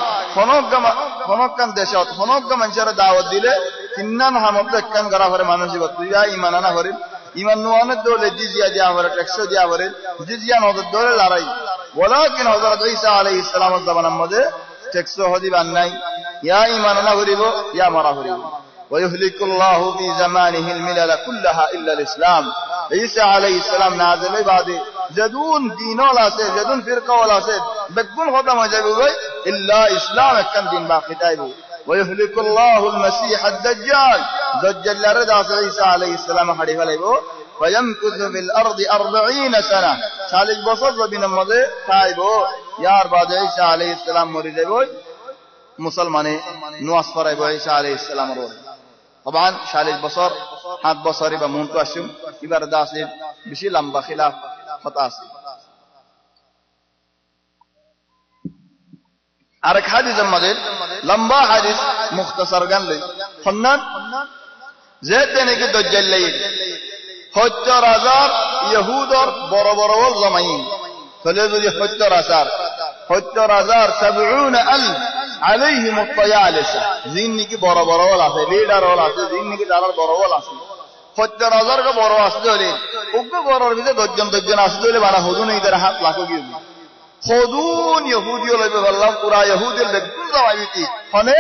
ফনকান দেশত ফনকা মানুষের দাওয়াত দিলে কিন্নান হামত একখান করা করে মানুষ তুই ইমান আনা করেন ইমান নোয়ানের দৌলে জিজিয়া দিয়া করে ট্যাক্স দিয়া করে জিজিয়া নজর দৌলে লড়াই ওয়ালাকিন হযরত ঈসা আলাইহিস সালামের জামানার মধ্যে ট্যাক্স হদিবান নাই ইয়া ইমান আনা করিব ইয়া মারা করিব ওয়ায়ুহলিকুল্লাহু ফি জামানিহিল মিলাল কুল্লাহা ইল্লা আল ইসলাম ঈসা আলাইহিস সালাম নাযিল বাদে যদুন দিনওয়াল আছে যদুন ফিরকাওয়াল আছে বেগুন খতম হয়ে যাবে ভাই ইল্লা ইসলাম একখান দিন বাকি থাকবে ওয়ায়ুহলিকুল্লাহু আল মাসীহ আদ দাজ্জাল দাজ্জালের দাস ঈসা আলাইহিস সালাম হাড়ি ফেলাইব ওয়ায়ামকুযু ফিল আরদি 40 সানা 40 বছর জমিনের মধ্যে থাকব ইয়ার বাদে ঈসা আলাইহিস সালাম মরে যাবে মুসলমানে নামাজ পড়াইব ঈসা আলাইহিস সালামের طبعا 40 বছর 7 বছরই বা মুনতো আসুম এবার দাসের বেশি লম্বা খিলাফ হতা আছে আরেক হাদিসের মধ্যে লম্বা হাদিস মুখতাসার গান লই ফন্নান যেতে নাকি দাজ্জাল লাই 70000 ইহুদর বড় বড় জমাইন ফলে যদি 70000 70000 عليهم الطيالسة জিন্নি কি বড় বড় আছে লিডার হল আছে জিন্নি কি তার বড় হল আছে 70000 কে বড় আসতে হলে ওকে বড়র ভিতরে দজন আসতে হলে বানা হুজুন ইদার হাত লাখো গিয়ে হুজুন ইহুদিও লইবে বললাম পুরা ইহুদির বেগুন জমাইতি ফলে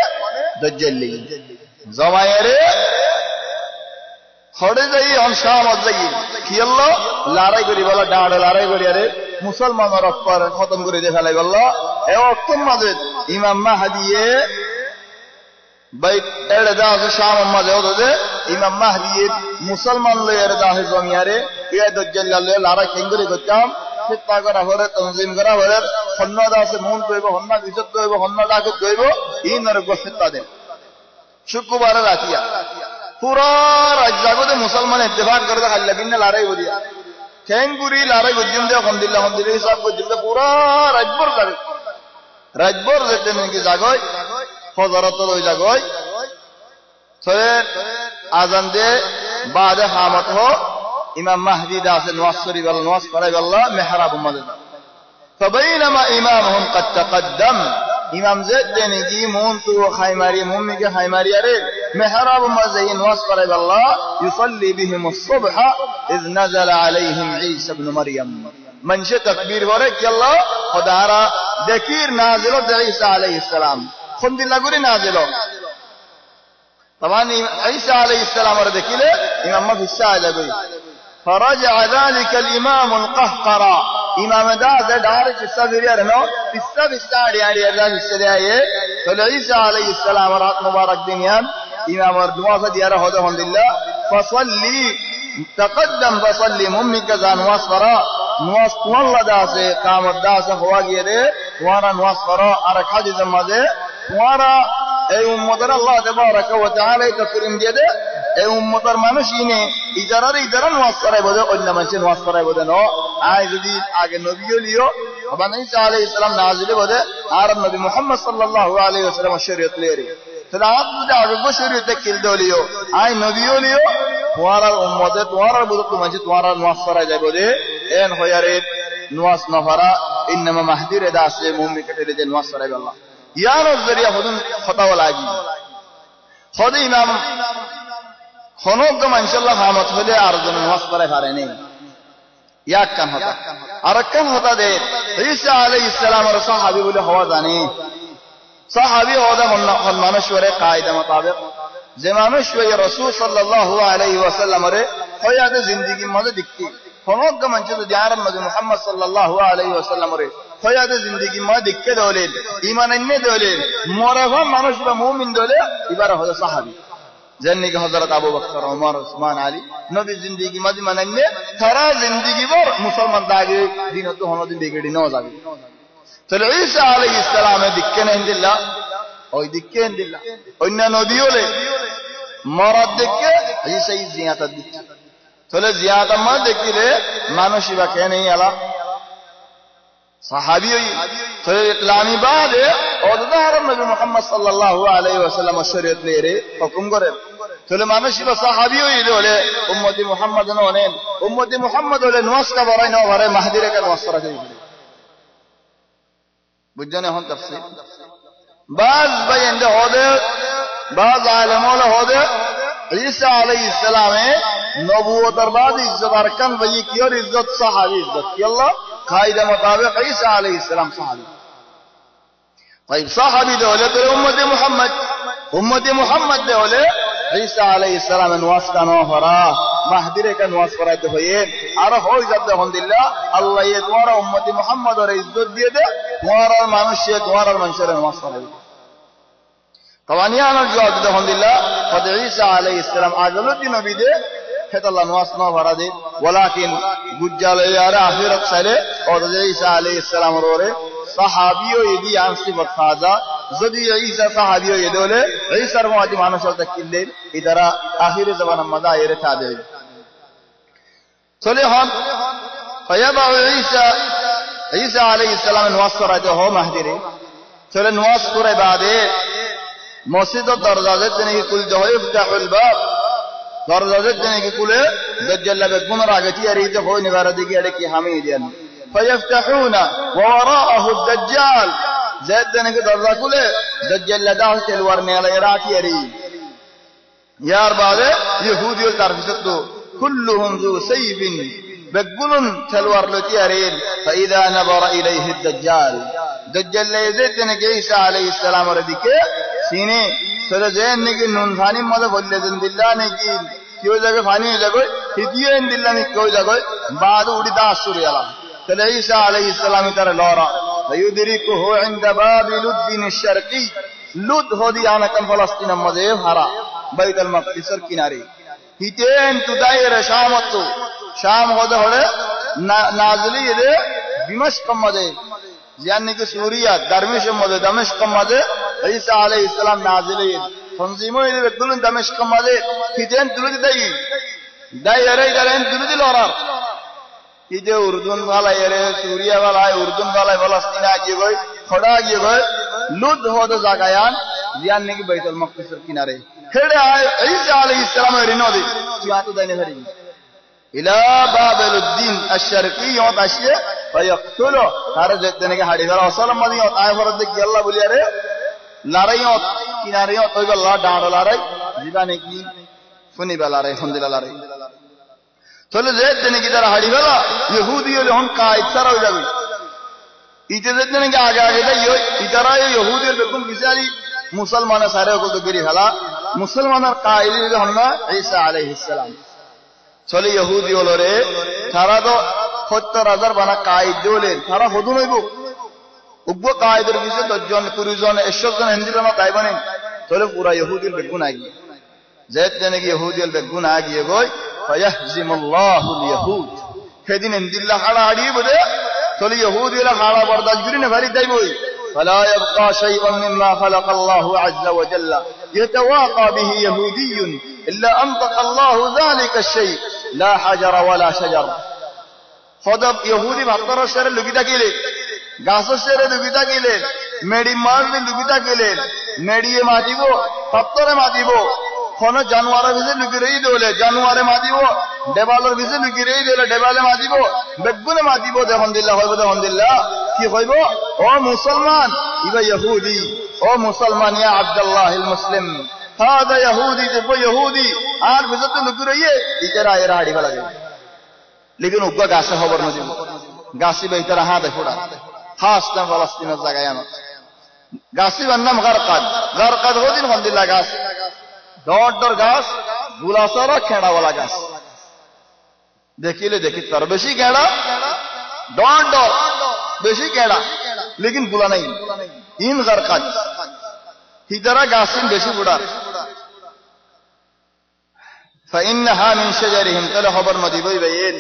দাজ্জাল লাই জমায়েরে খড়ে যাই অনশামত যাই কি হলো লড়াই করি বলা ডাড় লড়াই করি আরে মুসলমানের অক্ষর খতম করে দিয়ে ফেলাই বলল এ অক্ষর মাঝে ইমাম মাহদিয়ে বাইক এড়ে দাস শাম মাঝে হতে ইমাম মাহদিয়ে মুসলমান লয়ের দাস জমিয়ারে এ দাজ্জাল লড়াই কেঙ্গুরি করতাম ফিতনা করা হরে তনজিম করা হরে হন্না দাসে মন কইব হন্না বিজত কইব হন্না দাকে কইব ইনর গোফিতা দে শুক্রবার রাতিয়া পুরা রাজ্যগতে মুসলমান ইত্তেফাক করে খাল্লা বিন্না লড়াই করিয়া কেঙ্গুরি লড়াই গজ্জিম দে আলহামদুলিল্লাহ হিসাব গজ্জিম দে পুরা রাজবর যেতে নাকি জাগয় ফজরত ওই জাগয় সরে আজান দে বাদে হামত হো ইমাম মাহদি দাসে নওয়াজ শরীফ আল নওয়াজ পড়াই আল্লাহ মেহরাব মদদ فبينما امامهم قد تقدم امام زيد نگی مون تو خیماری مومی کے خیماری ارے محراب مزین واسطر اللہ يصلي بهم الصبح اذ نزل عليهم عيسى ابن مريم منش تکبیر ہو رہے کہ اللہ خدا را دکیر نازل عیسی علیہ السلام خون دل گوری نازل طبعا عیسی علیہ السلام اور دکیلے امام ما حصہ لگئی فرجع ذلك الامام القهقرى امام دا دار قصہ دیا رہنو قصہ اڑی اللہ قصہ دیا تو عیسی علیہ السلام رات مبارک دنیان امام اور دعا سے دیا رہو الحمدللہ فصلی تقدم فصلی ممی کا نماز پڑھا نماز والله دا سے قامت دا سے ہوا گئے دے تمہارا نماز پڑھا اور حدیث مدے تمہارا اے امت اللہ تبارک و تعالی تکریم دے دے اے امت মানুষিনে ইজারা নামাজ পড়াই বলে অন্য মানুষ নামাজ পড়াই বলে ন আই যদি আগে নবী লিও আবার ঈসা আলাইহিস সালাম নাজিলে বলে আর নবী মুহাম্মদ সাল্লাল্লাহু আলাইহি ওয়াসাল্লাম শরীয়ত লেরে তাহলে আপ যদি আগে শরীয়তে কিল দলিও আই নবীও লিও তোমার উম্মতে তোমার বুঝ তোমার তোমার নামাজ পড়াই যায় বলে এন হয়ারে নামাজ না পড়া ইনমা মাহদির দাসে মুমিন কেটে যে নামাজ পড়াই আল্লাহ ইয়ার জরিয়া হুজুন ফতোয়া লাগি খোদ ইমাম খনক ইনশাআল্লাহ হামত হলে আর জন নামাজ পড়াই পারে নাই ইয়াক কান হতা আর কান হতা দে ঈসা আলাইহিস সালামের সাহাবী বলে হওয়া জানে সাহাবী হওয়া মানুষের কায়দা মোতাবেক যে মানুষ ওই রাসূল সাল্লাল্লাহু আলাইহি ওয়াসাল্লামের হায়াতে জিন্দেগির মধ্যে দেখতে খনক মানুষ যদি আর নবী মুহাম্মদ সাল্লাল্লাহু আলাইহি ওয়াসাল্লামের হায়াতে জিন্দেগির মধ্যে দেখতে দলে ঈমান এনে দলে মরহম মানুষ বা মুমিন দলে এবার হলো সাহাবী जन्नी के हजरत अबू बकर उमर उस्मान अली नबी जिंदगी मजी मनने सारा जिंदगी भर मुसलमान दागे दिन तो होनो दिन बिगड़ी न जागे तो ईसा अलैहिस सलाम दिक्के नहीं दिल्ला ओई दिक्के नहीं दिल्ला अन्य नबियों ले मरद दिक्के ईसा ही जियाता दिक्के तो ले जियाता मत दिक्के ले मानुषी बा के नहीं आला صحابي فإقلامي بعد وظهر النبي محمد صلى الله عليه وسلم الشريعة ليري حكم قرر تقول ما نشيل صحابي يدوله أمتي محمد نونين أمتي محمد ولا نواس كبرين وبره مهدي لك نواس رجعي بجاني هون تفسير بعض بينده هذا بعض عالمون هذا عيسى عليه السلام نبوة بعد عزت أركان ويجي كيور عزت صحابي عزت يلا قاعدة مطابق عيسى عليه السلام صحابي طيب صحابي دولة أمة محمد دولة عيسى عليه السلام نواس كانوا فرا مهدي لك نواس فرا دهين عرف هو عزت دهون دلله الله يدوار أمة محمد ورئيس ديده دوار المانوشية دوار المنشر نواس فرا طبعا يا الجواب دهون دلله قد عيسى عليه السلام أجلو دي نبي ده هذا الله نواس فرا ده ولكن بجال يارا آخرت سله और عيسى عليه السلام रोरे صحابيو यदि आंसी बखाजा जदी عيسى صحابيو यदोले عيسى रमादी मानवशल तक किल्ले इधरा आखिर ज़माना मदा येरे ताबे चले हम फयबा عيسى عليه السلام नवाज कराते हो महदीरे चले नवाज करे बादे मस्जिद दरवाजे तने की कुल जो है इफ्ताहुल बाब दरवाजे तने की कुल दज्जल बेगुन रागती अरीते हो निवारा दी की अड़े की हामी दियन فيفتحون ووراءه الدجال زيد دنك درجة كله دجال لداه تلورني على إراكي أري يار بعد يهودي الترفسطو كلهم ذو سيف بقولن تلور لتي أرين فإذا نظر إليه الدجال دجال ليزيد دنك عيسى عليه السلام رديك سيني سر زين نكي نونفاني ماذا فلدن دلّا نكي كيو جاگه فاني جاگه هديه دلّا نكي كيو جاگه بعد ودي داسور يلا عيسى عليه السلام ترى لورا فيدركه عند باب لد الشرقي لد هذه أنا كم فلسطين مذهب هرا بيت المقدس كناري هيتين تداير شامتو شام هذا هذا نازلي ده دمشق مذهب يعني كسوريا درمش مذهب دمشق مذهب عيسى عليه السلام نازلي تنظيمه ده بقولن دمشق مذهب هيتين تلود دايره تلود لورا इधे उर्दून वाला ये रे सूरिया वाला है उर्दून वाला है फलस्तीन आगे गए खड़ा आगे गए लुद हो तो जागायान जियान ने की बैतुल मक़दिस किनारे खेड़े आए ईसा अलैहिस्सलाम रिनोदी यहाँ तो देने भरी इला बाबेलुद्दीन अशरकी यों ताशिये फयक्तुलो हर देने के हाड़ी वाला असलम मदी यों ताए फरद देख अल्लाह बोलिया रे लारे यों किनारे यों तो अल्लाह डांड लारे जिबाने की फुनी बलारे हुंदिला लारे चलो जेद देने की तरह हाड़ी वाला यहूदी वाले हम का इतना हो जाएगी इतने जेद देने के आगे था ये इतना ये यहूदी वाले बिल्कुल किसी मुसलमान सारे को तो गिरी हला मुसलमान का इधर हमना ईसा अलैहिस्सलाम चलो यहूदी वालों रे थारा तो खुद तो रज़र बना कायद जोले थारा खुदू नहीं वो उग्गो कायद और किसी तो जॉन कुरुजॉन एशोजन हिंदी में कायद बने चलो पूरा यहूदी वाले बिल्कुल आएगी जेद देने की यहूदी वाले बिल्कुल आएगी ये कोई فيهزم الله اليهود كدين ان الله حالا حدي بده تولي يهود الى حالا برداج غرين فري دايبوي فلا يبقى شيء مما خلق الله عز وجل يتواقى به يهودي الا انطق الله ذلك الشيء لا حجر ولا شجر خود يهودي بحتر الشر لغيتا كيله غاس الشر لغيتا كيله मेडी मार में लुगिता केले मेडीए मादीबो पत्तरे मादीबो कोना जानवर विसे लुगिरेई दोले जानवर मादीबो डेबालर विसे लुगिरेई दोले डेबाले मादीबो बेगुने मादीबो देहंदिल्लाह होइबो देहंदिल्लाह की होइबो ओ मुसलमान इबा यहूदी ओ मुसलमान या अब्दुल्लाह अल मुस्लिम هذا यहूदी देखो यहूदी आर विसे तो लुगिरेई इतरा एरा हाड़ी वाला लेकिन उग्गा गासे खबर न दिबो गासी बे इतरा हां देखोड़ा खास ना फलस्तीन जगह गासी वन्नम गरकद हो दिन हंदिल्ला गास डॉट गास गुलासरा खेड़ा वाला गास देखिले देखी तर बेशी खेड़ा डॉट बेशी खेड़ा लेकिन गुला नहीं इन गरकद हिदरा गासिन बेशी बुड़ा فإنها من شجرهم تلا خبر مديبي بين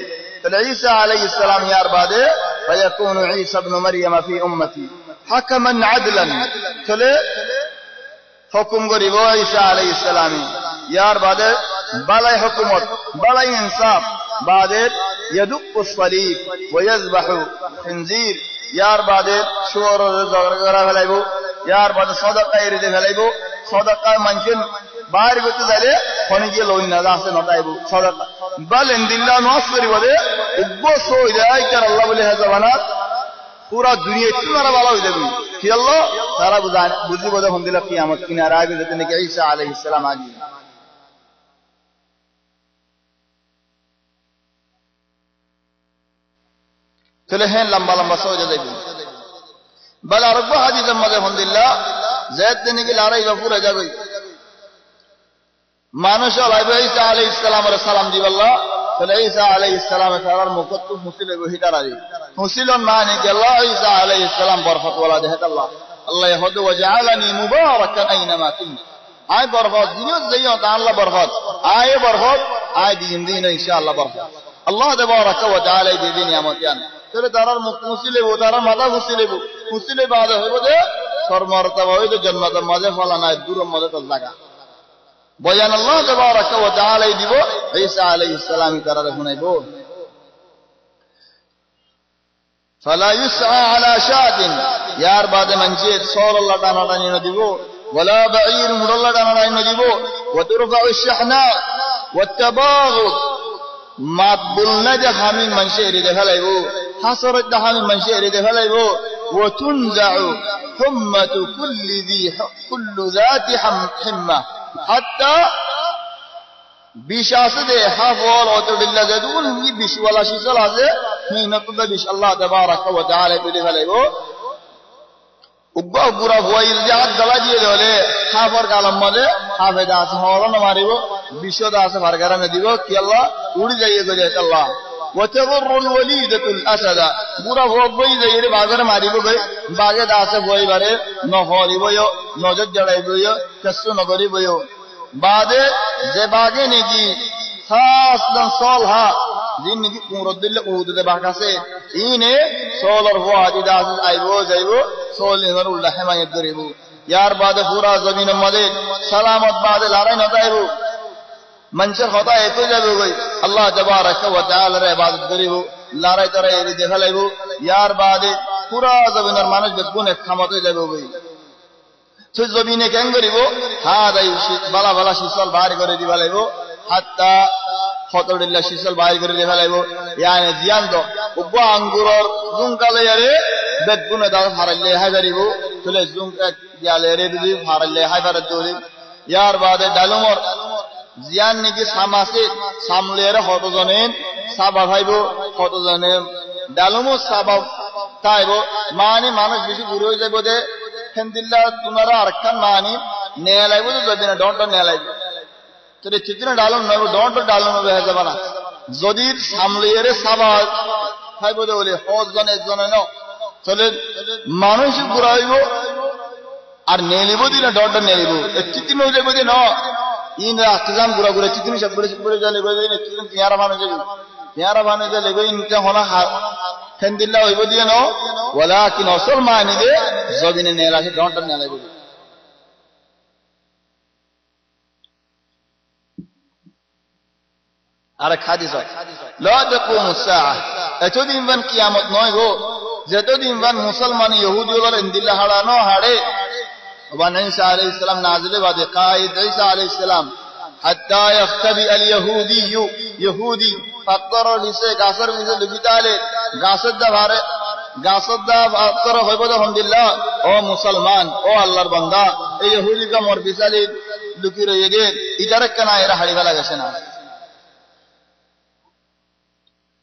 عيسى عليه السلام يا بعده فيكون عيسى ابن مريم في أمتي حكما عدلا تلا حكم غريب عيسى عليه السلام يا بعده بلا حكمت بلا إنصاف بعده يدق الصليب ويذبح خنزير ইয়ার বাদে শুয়োর জগরা ফেলাইব, ইয়ার বাদে সদকা এরিতে ফেলাইব, সদকা মানুষের বাইরে করতে চাইলে ফোনে গিয়ে লইন না আছে নটাইব সদকা বলেন দিল্লা নস করি বলে উগ্র সই দেয় কার আল্লাহ বলে হেজাবানা পুরা দুনিয়া একটু মারা ভালো হয়ে যাবে কি আল্লাহ তারা বুঝি বোধ হন দিল কিয়ামত কিনারে আগে যেতে নাকি ঈসা আলাইহিস সালাম আগে চলে হ্যাঁ লম্বা লম্বা সহজে যাইবে বল আরব হাদিসের মধ্যে আলহামদুলিল্লাহ যায়েদ নাকি লড়াই পুরো যাবে মানুষ আলাইবে ঈসা আলাইহিস সালামের সালাম দিবাল্লাহ তাহলে ঈসা আলাইহিস সালামের তার মুখত মুসলিম হিদারারি মুসলিম মানে কি আল্লাহ ঈসা আলাইহিস সালাম বরকত ওয়ালা দেহাত আল্লাহ আল্লাহ ইয়াহদু ওয়া জাআলানি মুবারাকান আইনামা কুনতু আয় বরকত দিও যাইও তা আল্লাহ বরকত আয় বরকত আয় দিন দিন ইনশাআল্লাহ বরকত আল্লাহ তাবারাকা ওয়া তাআলা দিন নিয়ামতিয়ান তাহলে তারার মুখ মুসলিম ও তারা মাথা মুসলিম বাদে হইব যে সর্বমর্তবা হইল জান্নাতের মাঝে ফলা নাই দূরের মাঝে তো লাগা বয়ান আল্লাহ তাবারাকা ওয়া তাআলা দিব ঈসা আলাইহিস সালাম তারা শুনাইব ফালা ইউসআ আলা শাদিন ইয়ার বাদে মঞ্জে সর আল্লাহ তাআলা নিয়ে দিব ওয়ালা বাঈর মুরাল্লাহ তাআলা নিয়ে দিব ওয়া তুরফাউ আশ-শাহনা ওয়া তাবাগুদ মাতবুল না যে হামি মঞ্জে রে ফেলাইব হাসরত দা হামি মঞ্জে রে ফেলাইব ওয়া তুনজাউ হুম্মাতু কুল্লু যাতি হিম্মা হাত্তা বিশ আছে যে হাফল অতদিল্লা যদুন ই বিশওয়ালা শিসল আছে হিনতুল বিশ আল্লাহ তাবারাকা ওয়া তাআলা বলে ফেলাইব উগ্র পুরা ভয়ের জাত গলা দিয়ে হলে হাফর কালাম মধ্যে হাফেদা আছে হরণ মারিব বিশদা আছে ফারগারামে দিব কি আল্লাহ উড়ি যাইয়ে গজে আল্লাহ ওয়াতাবরুল ওয়ালিদাতুল আসাদা পুরা ভয় যাইয়ে বাজারে মারিব গই বাগে দাসে ভয় বারে নহরিবয় নজর জড়াইবয় কষ্ট নগরিবয় বাদে যে বাগে নেকি খাস দন সলহা দিন নেকি কুরদিল্লা উদে বাকাছে ইনে সলর ওয়াদি দাস আইবো যাইবো সলিনর উল্লা হেমায়েত করিব ইয়ার বাদে পুরা জমিনের মধ্যে সালামত বাদে লড়াই না যাইব মানুষের কথা একই যাবে গই আল্লাহ তাবারাকা ওয়া তাআলার ইবাদত করিব লড়াই তরাই এরি দেখালাইব ইয়ার বাদে পুরা জমিনের মানুষ বেগুনে খামতে যাবে গই তো জমিনে কেন করিব হাদাই বালা বালা শিসল বাইর করে দিবা লাইব হাত্তা ফতরিল্লা শিসল বাইর করে দিবা লাইব ইয়ানে জিয়ান তো উব আঙ্গুরর জুংকালে আরে বেগুনে দা হারাইলে হাজারিব চলে জুংকা ইয়ালে রে দি হারাইলে হাজার দরি ইয়ার বাদে ডালুমর জিয়ান নাকি সামাসে সামলের হতজনেন সাবা ভাইব হতজনে ডালুমো সাবা তাইব মানে মানুষ বেশি দূর হয়ে যাইব যে হেন্দিল্লা তোমারা আরেকখান মানি নেয়া লাগবে তো যদি না ডন্ট নেয়া লাগবে তোর চিত্র ডালন নয় ডন্ট ডালন হয়ে যাবে না যদি সামলিয়ে সাবা খাইব বলে হজ জনে একজনে ন চলে মানুষ ঘুরা হইব আর নিয়ে নিব দিলে ডন্ট নিয়ে নিব চিত্র হয়ে যাবে যে ন ইন রাস্তাজাম ঘুরা ঘুরে চিত্র সব করে জানে চিত্র পেয়ারা মানুষ পেয়ারা মানুষ লেগে ইনকে হলা হেন্দিল্লা হইব দিয়ে ন ওলা কি নসল মানি দে জমিনে নেলা সে ডন্ট নেলা বলি আর হাদিস লা তাকুমু সাআ এতদিন বান কিয়ামত নয় গো যতদিন বান মুসলমান ইহুদি ওরা হেন্দিল্লা হাড়ানো হাড়ে ওয়ান ঈসা আলাইহিস সালাম নাজিলে বাদে কায়েদ ঈসা আলাইহিস সালাম হাত্তা ইয়াখতাবি আল ইহুদি ফাকর লিসে গাসর মিছে লুকিতালে গাসদ দা ভারে গাসদ দা ফাকর হইব আলহামদুলিল্লাহ ও মুসলমান ও আল্লাহর বান্দা এই ইহুদি কা মোর বিসালি লুকি রয়ে গে ইদারে কানা এরা হাড়ি ফেলা গেছে না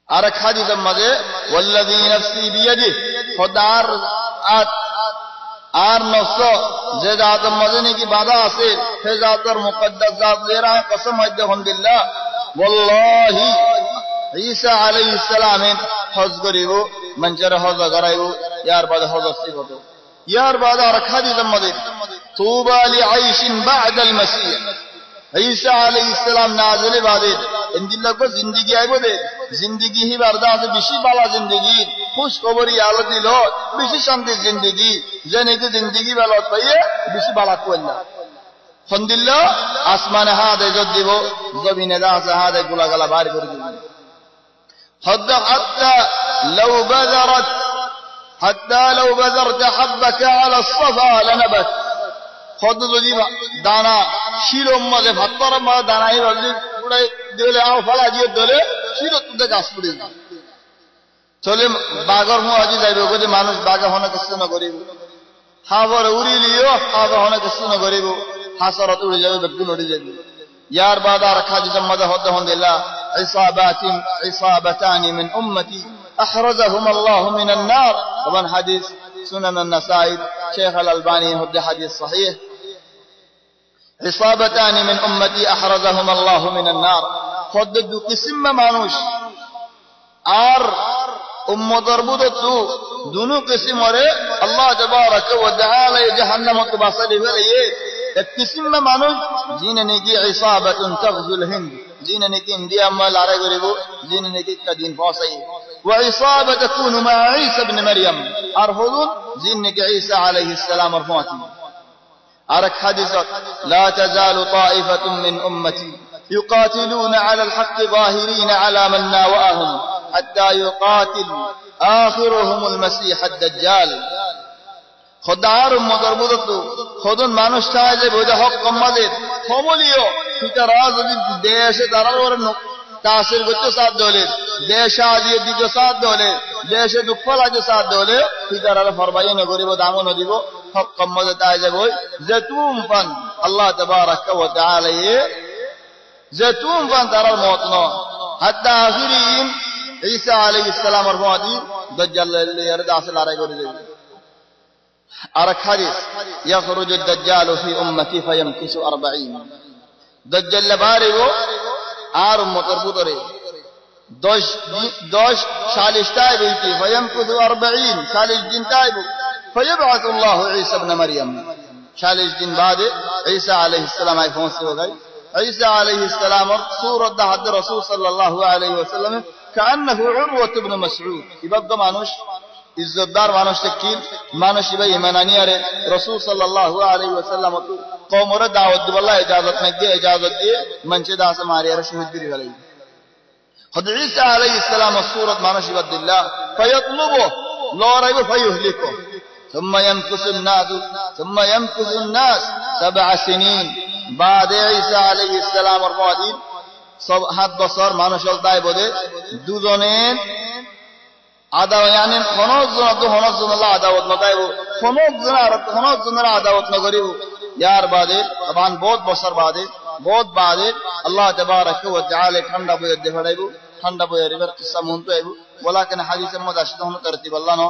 আর হাদিসের মধ্যে ওয়াল্লাযী নাফসি বিয়াদি খোদার আর নফস যে জাতের মধ্যে নাকি বাধা আছে সে জাতের মুকদ্দাস জাত এরা কসম হইতে আলহামদুলিল্লাহ ওয়াল্লাহি ঈসা আলাইহিস সালামের হজ করিব মঞ্জর হজ করাইব ইয়ার বাদে হজ সিবত ইয়ার বাদে আর হাদিসের মধ্যে তুবা লিআইশিন বা'দাল মাসিহ ঈসা আলাইহিস সালাম নাজিলে বাদে ইনদিল্লাহ কো জিন্দেগি আইব দে জিন্দেগি হি বারদা আছে বেশি বালা জিন্দেগি খুশ খবরি আলো দিল বেশি শান্তি জিন্দেগি জেনে কি জিন্দেগি ভালো পাইয়ে বেশি বালা কইলা আলহামদুলিল্লাহ আসমানে হাতে জদ দিব জমিনে দা আছে হাতে গুলাগালা বাইর করে দিব হাত্তা লাউ বাজারাত حتى لو بذرت حبك على الصفا لنبت خود যদি দানা শিরম মধ্যে ভাতর মধ্যে দানাই যদি পুরাই দিলে আও ফালা দিয়ে দলে শির তুতে গাছ পড়ে যায় চলে বাগর মহাজি যাইবে কই মানুষ বাগা হনে কিছু না করিব হাবর উড়িলিও হাবর হনে কিছু না করিব হাসরত উড়ে যাবে বেগুন উড়ে যাবে ইয়ার বাদ আর খাদি জম্মাদা হতে হন্দিল্লাহ عصابتان من أمتي أحرزهم الله من النار طبعا حديث سنن النسائي شيخ الألباني هو حديث صحيح عصابتان من أمتي أحرزهم الله من النار خد دو قسم مانوش আর উম্মতের বুদতু দুনো কিসিম ওরে আল্লাহ তাবারাক ওয়া তাআলা জাহান্নামত বাসালি ফেলিয়ে এক কিসিম মানুষ জিনে নাকি ইসাবাতুন তাগজুল হিন্দ জিনে নাকি ইন্ডিয়া মাল আরে গরিব জিনে নাকি কদিন পৌঁছাই ওয়া ইসাবা تكون مع عيسى ابن مريم আর হুজুর জিনে নাকি ঈসা আলাইহিস সালাম এর ফাতি আর এক হাদিস লা তাজালু তাইফাতুন মিন উম্মতি يقاتلون على الحق ظاهرين على من ناوأهم حتى يقاتل آخرهم المسيح الدجال خدار مدربوتو خدون মানুষ চায় যে বোঝা হক কম্মাদের সমলিও ফিতারা যদি দেশে দাঁড়ানোর কাসের গচ্চো সাথ দলে দেশে আজিয়ে দিকে সাথ দলে দেশে দুঃফল আছে সাথ দলে ফিতারা ফরমাইনে গরিব দামন দিব হক কম্মাদের চায় যে বই যেতুম পান আল্লাহ তাবারাক ওয়া তাআলা যেতুম পান তারার মত ন হাত্তা আখিরিন ঈসা আলাইহিস সালামের ফাতি দাজ্জাল এর দাসে লড়াই করে যাবে আর হাদিস يخرج الدجال في امتي فيمكث 40 দাজ্জাল বারিবো আর উম্মতের ভিতরে 10 40টায় বইতি فيمكث 40 40 দিন তাইব فيبعث الله عيسى ابن مريم 40 দিন বাদে ঈসা আলাইহিস সালাম আই পৌঁছে গই ঈসা আলাইহিস সালামের সূরত দা হযরত রাসূল সাল্লাল্লাহু আলাইহি ওয়াসাল্লাম كأنه عروة ابن مسعود يبقى মানুষ ইজ্জতদার মানুষ কি মানুষ ভাই ইমানানিয়ারে রাসূল সাল্লাল্লাহু আলাইহি ওয়াসাল্লাম কওমরে দাওয়াত দিবাল্লাহ ইজাজত দিয়ে মঞ্চে দাস মারিয়ারে শহীদ করে গেলেন হযরত ঈসা আলাইহিস সালাম সূরত মানুষ ইবাদুল্লাহ ফায়াতলুবু লরাইবু ফায়ুহলিকু ثم يمكث الناس 7 سنين بعد عيسى عليه السلام الرادين 7 বছর মানুষ দায় বদে দুজনের আদা ইয়ানি খনজ আল্লাহ আদাওয়াত নদাইব খনজ আদাওয়াত নগরিব ইয়ার বাদে তখন বহুত বছর বাদে আল্লাহ তাবারাক ওয়া তাআলা ঠান্ডা বয়ে দেখাইব ঠান্ডা বয়ে রিভার কিসা মনতো আইব ওয়ালাকিন হাদিসের মধ্যে আসতে হন তরতিব আল্লাহ ন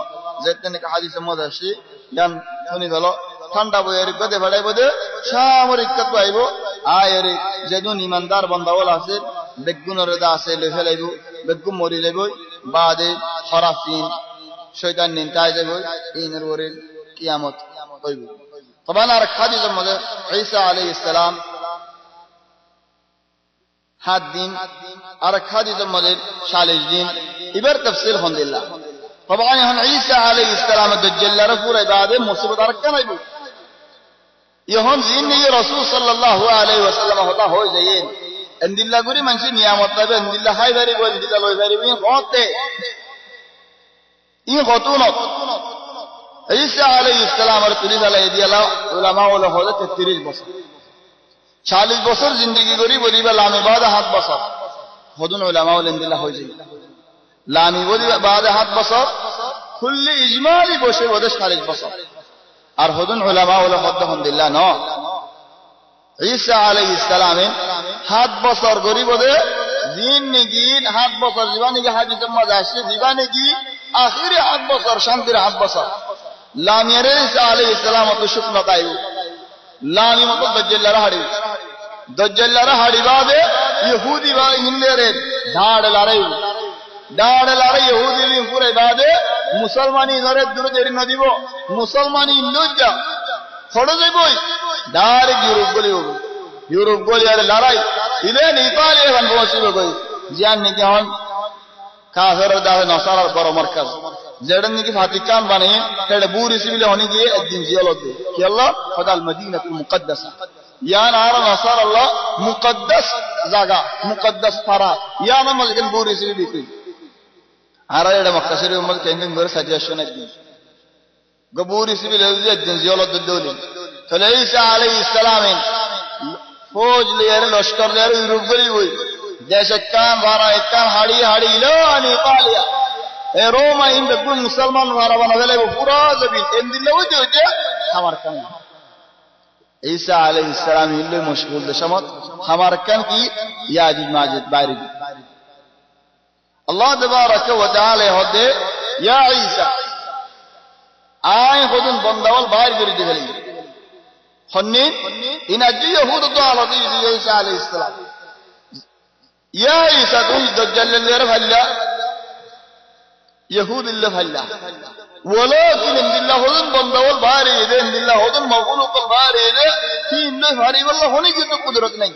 যেতেনে হাদিসের মধ্যে আসি জান শুনি ভালো ঠান্ডা বয়ে রিভার দেখাইব দে সামরিক কত আইব আয়রে যেদুন ইমানদার বান্দাওয়াল আছে বেগুনের দা আছে লেফেলাইব বেগুম মরি লইব বাদে খরাফিন শয়তান নিন্তায় যাব ইনের ওরে কিয়ামত হইব তখন আর হাদিসের মধ্যে ঈসা আলাইহিস সালাম 7 দিন আর হাদিসের মধ্যে 40 দিন এবার তাফসীর আলহামদুলিল্লাহ طبعا এখন ঈসা আলাইহিস সালাম দাজ্জালের পুরো বাদে মুসিবত আর কেনাইব এখন জিন নিয়ে রাসূল সাল্লাল্লাহু আলাইহি ওয়াসাল্লাম হতা হয়ে যায় এন্দিল্লা গুরি মানুষ নিয়ামত পাবে এন্দিল্লা হাই বাড়ি বল এন্দিল্লা লই বাড়ি হতে ই হতুন ঈসা আলাইহিস সালামের পুলিশ আলাই দিয়ালা উলামা ওলা হলে 33 বছর 40 বছর জিন্দেগি করি বলিবা লামি বাদ 7 বছর হদুন উলামা ওলা এন্দিল্লা হয়ে যায় লামি বলিবা বাদ 7 বছর কুল্লি ইজমালি বসে বদে 40 বছর আর হদুন উলামা ওলা হদ আলহামদুলিল্লাহ ন ঈসা আলাইহিস সালামে 7 বছর গরিবদে জিন্দেগি 7 বছর জীবনে কি হাদিসের মধ্যে আসছে জীবনে কি আখিরি 7 বছর শান্তির 7 বছর লামিয়ারে ঈসা আলাইহিস সালাম তো শুকনা তাইব লামি মত দজ্জালরা হাড়ি বাদে ইহুদি বা হিন্দেরে ঢাড় লড়াই ইহুদি লিম পুরে বাদে মুসলমানি ধরে দূরে দেরি ন দিব মুসলমানি লজ্জা ছড়ে যাইবই ডাইরেক্ট ইউরোপ গলি আর লড়াই ইলেন ইতালি এখন বসিব কই জিয়ান নাকি হন কাফের দাহে নসারার বড় মার্কাজ যেটা নাকি ভাতিকান বানিয়ে সেটা বুরি সিবিলে হনি গিয়ে একদিন জিয়ালত কি আল্লাহ খোদাল মদিনাতুল মুকদ্দাসা ইয়ান আর নসার আল্লাহ মুকদ্দাস জায়গা মুকদ্দাস পারা ইয়ান মসজিদ বুরি সিবিলে কি আর এটা মক্কা শরীফের মধ্যে কেন করে সাজিয়েছেন একদিন قبور سبيل الجد زيولة الدولين فلعيسى عليه السلام فوج لير لشكر لير يروب قريبوي جيش كان بارا كان حالي حالي لا أني قاليا روما إن بقول مسلمان بارا بنا فلي بفورا زبين إن دلنا وجه हमार कन ईसा अलैहिस्सलाम इल्ले मशगूल दशमत हमार कन की याजुज माजुज बारिद अल्लाह तबारक व तआला होदे या ईसा आय खुदन बंदावल बाहर गिर दिगली खन्नी इन अजी यहूद तो अलदी ईसा अलैहिस्सलाम या ईसा तू दज्जल लेर भल्ला यहूद इल्ले भल्ला ولكن ان الله هدن بندول باري دے ان الله هدن مخلوق باري دے تین نے بھاری والله ہونے کی تو قدرت نہیں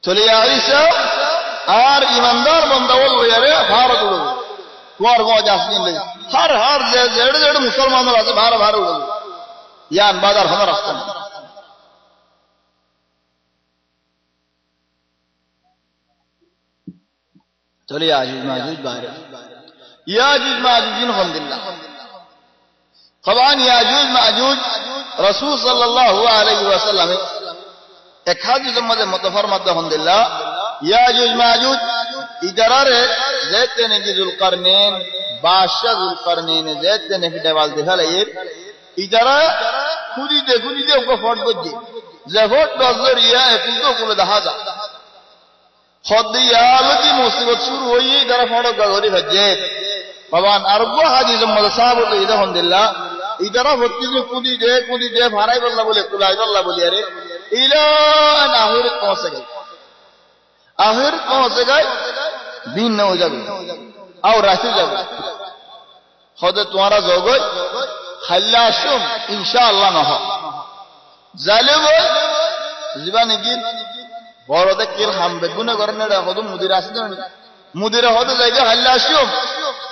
چلے عیسا আর ইমানদার বন্দول ইয়ারে ভারত উড়ো তোমার গজ আসিন লে হর জেড় জেড় মুসলমানরা আছে ভার ভার উড়ো ইয়ান বাজার হমার রাস্তা চলে আজিজ মাজিদ বাইরে याजूज माजूज अलहम्दुलिल्लाह खबान याजूज माजूज रसूल सल्लल्लाहु अलैहि वसल्लम एक हदीस में मुतफरमत अलहम्दुलिल्लाह याजूज माजूज इजरारे जैते ने जुलकरनैन बादशाह जुलकरनैन जैते ने देवाल दिखाले इजरा खुदी दे को फट बजे जफट नजरिया एकुतो कुल दहाजा खदिया लगी मुसीबत शुरू हुई इधर फटो गगोरी भजे भगवान अरबो हाजी जम्मद साहब तो इधर अलहम्दुलिल्लाह इधर भक्ति में कूदी दे भाराई बल्ला बोले कुलाई बल्ला बोले अरे इला आखिर पहुंच गए दिन न हो जाए और राशि जाए खुद तुम्हारा जोगो खल्लाशुम इंशाअल्लाह न हो जालिम जीवानी गिन বড়দের কিল হাম বেগুনে করনে রে হদু মুদির আসনে মুদিরে হদু জায়গা হাল্লাশিও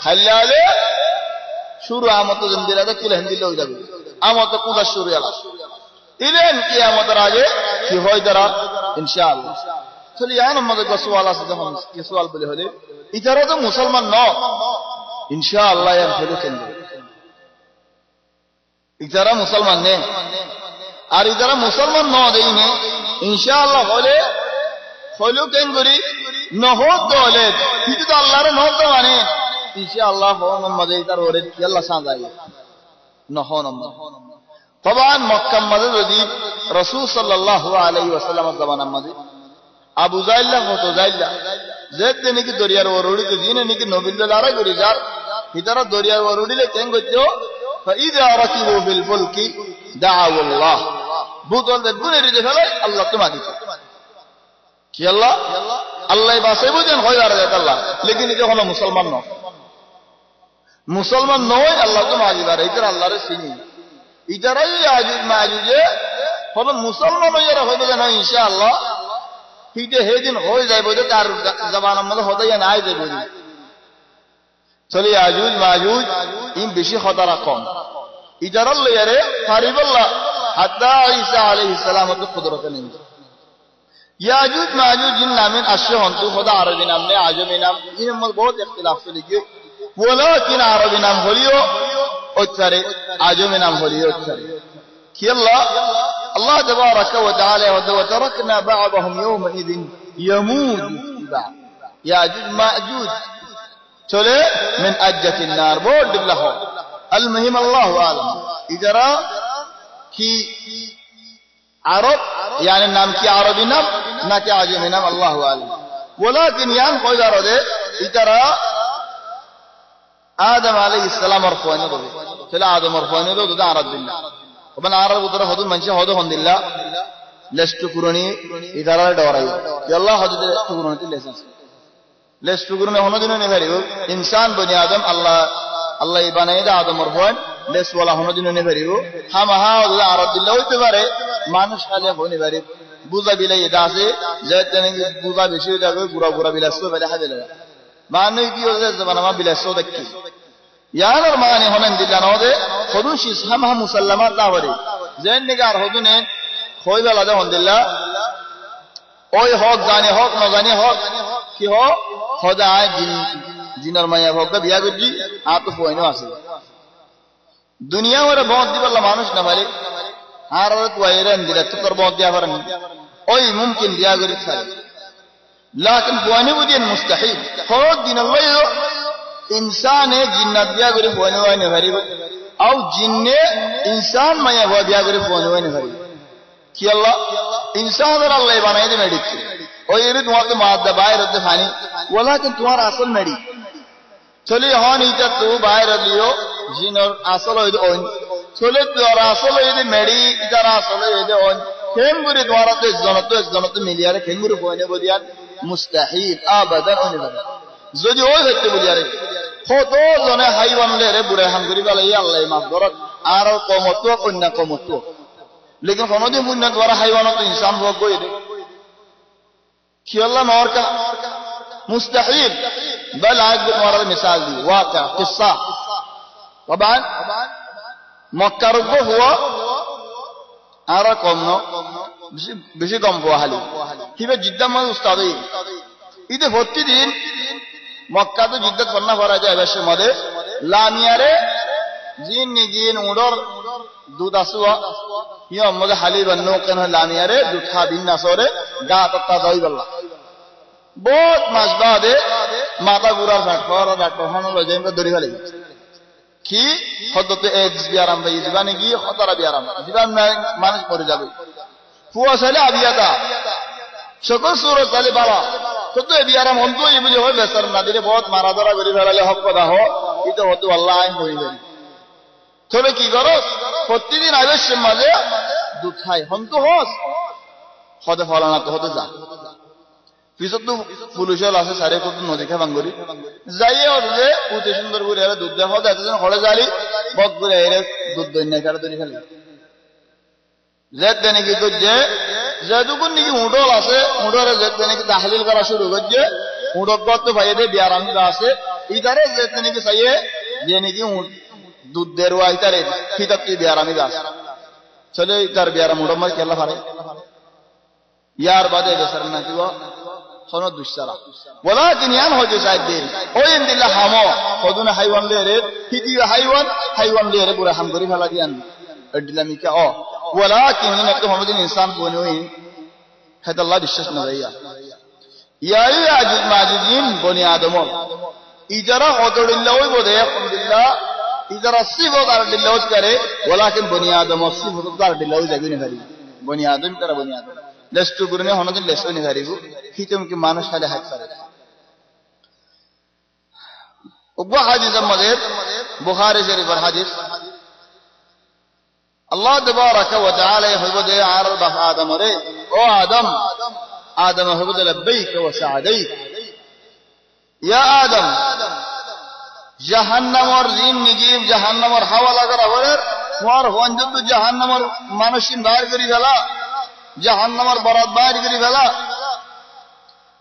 হাল্লালে শুরু আমত জিন্দিরাতে কিল হিন্দিলে হই যাবে আমত কুদা শুরু আলা ইলেন কিয়ামতের আগে কি হয় দারা ইনশাআল্লাহ চলি ইয়ান আমাদের গোসওয়াল আছে যখন কি সওয়াল বলে হলে ইতারা তো মুসলমান ন ইনশাআল্লাহ ইয়ান ফেলে কেন ইতারা মুসলমান নে আর ইতারা মুসলমান ন দেইনে ইনশাআল্লাহ হলে হলো কেন করি নহত দলে কিন্তু তো আল্লাহর নহত মানে ইনশাআল্লাহ মোহাম্মদ তার ওরে আল্লাহ সাজাই নহন তবান মক্কা মদদি রাসূল সাল্লাল্লাহু আলাইহি ওয়াসাল্লামের জামানার মধ্যে আবু জাইল্লা হতো জাইল্লা যেতে নাকি দরিয়ার ওরুড়ি তো জিনে নাকি নবীদের দ্বারা করি যার ভিতরে দরিয়ার ওরুড়িলে কেন করছো ফাইদা রাকিবু ফিল ফুলকি দাআউ আল্লাহ বুতল দে গুনে রে ফেলে আল্লাহ তোমাকে কি আল্লাহ আল্লাহ বাসে বুঝেন হয় আর আল্লাহ লেকিন এটা হলো মুসলমান নয় আল্লাহ তো মাজিবার এইটার আল্লাহরে চিনি ইতারাই আজিজ মাজুজে হলো মুসলমান হইয়ারা হইবে না ইনশাআল্লাহ হিতে হেদিন হয়ে যাইব যে তার জামানার মধ্যে হদাইয়া নাই যাইব চলি আজুজ মাজুজ ইন বেশি খতরা কম ইতারাল লইয়ারে ফারিবাল্লাহ হাত্তা ঈসা আলাইহিস সালাম তো কুদরত নেই याजूज माजूज जिन नामिन अश्य हंतु खुदा अरबी नाम ने आजमी नाम इनमें बहुत इख्तिलाफ से लिखे बोलो किन अरबी नाम होलियो उच्चारे आजमी नाम होलियो उच्चारे कि अल्लाह तबारक व तआला व तरकना बअदहुम यौमइदिन यमूज याजूज माजूज चले मिन अज्जतिन नार बोल बिल्लाह المهم الله आलम इधरा कि عرب يعني नाम की अरबी नाम ना कि आजमी नाम अल्लाह आलम वलाकिन यान कोई दारो दे इतरा आदम अलैहिस सलाम मरफूनी दो चला आदम मरफूनी दो दा अरब बिल्lah وبن عرب उधर हदु मंशे हदु हंदिल्ला लेस्ट कुरनी इधरा डोराई यल्ला हदु कुरनी लेसन लेस्ट कुरनी होनो दिन ने भेरियो इंसान बनि आदम अल्लाह बनाई दा आदम मरफून लेस वाला होनो दिन ने भेरियो हम हा अरब बिल्lah হইতে পারে মানুষ খালে হনি পারে বুঝা বিলাই এটা আছে যেতে নাকি বুঝা বেশি হয়ে যাবে গুড়া বিলাসও বেলা খাবে মানে কি হচ্ছে জমানা বিলাসও দেখি ইয়ার মানে হনেন দিলা নদে হদুন শিসামা মুসাল্লামা তাওরে যেন নিগার হদুনে হইবালা যখন দিলা ওই হক জানে হক না জানে হক কি হ খোদা জিনার মায়া হক বিয়া গজি আতো পয়নো আছে দুনিয়া ওরা বদ দিবল্লা মানুষ না পারে আর ওয়াইরান দিলে তো তোর বদ দিয়া পারেন ওই মুমকিন দিয়া করি ছাড়ে লাকিন বুয়ানি বুদিন মুস্তাহিল ফরদ দিন আল্লাহ ইনসানে জিন্নাত দিয়া করে বুয়ানি ওয়াইনে পারিব আও জিন্নে ইনসান মায়া বুয়া দিয়া করে বুয়ানি ওয়াইনে পারিব কি আল্লাহ ইনসানের আল্লাহ বানাই দে মেডিক ওই এর তোমাকে মাদা বাইর হতে ফানি ওলাকিন তোমার আসল মেডি চলে হন ইটা তো বাইর লিও জিনর আসল হইদ ওন চলে তোর আসল হইদ মেডি ইটার আসল হইদ ওন কেমগুরি তোমার তো জনতে মিলিয়ারে কেমগুরি বনে বদিয়ান মুস্তাহিল আবাদান ওনে বলে যদি ওই হইতে বলিয়ারে কত জনে হাইওয়ান রে বুড়ে হাম করি বলে আল্লাহ মাফ করত আর কমতো কন্যা কমতো लेकिन কোনদিন পুণ্য দ্বারা হাইওয়ান তো ইনসান ভোগ গই দে কি আল্লাহ নওর কা মুস্তাহিল বল আজ তোমার মিসাল দি ওয়াকা কিসসা طبعا মক্কা রুকু হুয়া আর কম ন বেশি কম বহালি কিবে জিদ্দা মান উস্তাদি ইতে ভর্তি দিন মক্কা তো জিদ্দত করনা করা যায় বেশি মদে লামিয়ারে জিন নিগিন উড়র দুধ আসুয়া ইয়া মদে হালি বন্নো কেন লামিয়ারে দুধ খা দিন আসরে গা তত্তা দই বল্লা বহুত মাস বাদে মাথা গুড়ার ডাক্তার হন লজাইম দরি ফেলে কি হদতে এক্স বিয়ারাম ভাই দিবানে গিয়ে হতারা বিয়ারাম দিবান মানুষ মরে যাবে ফুয়া সালে আবিয়াতা সকল সুরত সালে বাবা কত বিয়ারাম হন্তু এই বুঝে হয় বেসার না দিলে বহুত মারা ধরা করে ফেলালে হক কথা হ এটা হতো আল্লাহ আইন হয়ে যাবে তবে কি করো প্রতিদিন আবেশের মাঝে দুধ খাই হন্তু হস হতে ফলানা তো হতে যা পিছত তো পুলিশের আছে সারে কত নদী খা বাঙ্গরি যাইয়ে হলে উতে সুন্দর করে এরা দুধ দেখা এতজন হলে জালি বক করে এরে দুধ দইনা কাটা তৈরি খেলে জেদ দেনে কি করছে যেটুকুন নাকি উডল আছে উডরে জেদ দেনে কি তাহলিল করা শুরু করছে উডক গত ভাইয়ে দে বিয়ারাম আছে ইদারে জেদ দেনে কি চাইয়ে যে নাকি দুধ দেরওয়া ইতারে ফিতাত কি বিয়ারামি আছে চলে ইতার বিয়ারাম উডম কেলা পারে ইয়ার বাদে বেসার না কি কোন দুশ্চারা ওয়ালাকিন ইয়ান হজে সাইদিন ওই ইনদিল্লাহ হামো কদুনা হাইওয়ান লেরে ফিতি হাইওয়ান লেরে পুরা হাম করি ফেলা দিয়ান এডিলামি কা ও ওয়ালাকিন ইন একটা হমদিন ইনসান বনে ওই হেদ আল্লাহ বিশ্বাস না ভাইয়া ইয়াই আজিজ মাজিদিন বনি আদম ইজারা হদুল্লাহ ওই বদে আলহামদুলিল্লাহ ইজারা সিবত আর দিল্লাহ করে ওয়ালাকিন বনি আদম সিবত আর দিল্লাহ যাবিনে ভারি বনি আদম তারা বনি আদম লেস্টু গুরনে হনদিন লেস্টু নি হারিবু হিতম কি মানুষ হালে হাত করে ওবা হাদিস আমাদের বুখারী শরীফের হাদিস আল্লাহ তাবারাকা ওয়া তাআলা হযরতে আর আদম রে ও আদম হযরতে লব্বাইক ওয়া সাআদাইক ইয়া আদম জাহান্নামর জিন নিগিব জাহান্নামর হাওয়া করা হলে তোমার হঞ্জত জাহান্নামর মানুষিন বাইর করি ফেলা জাহান্নামের বরাত বাইর করে ফেলা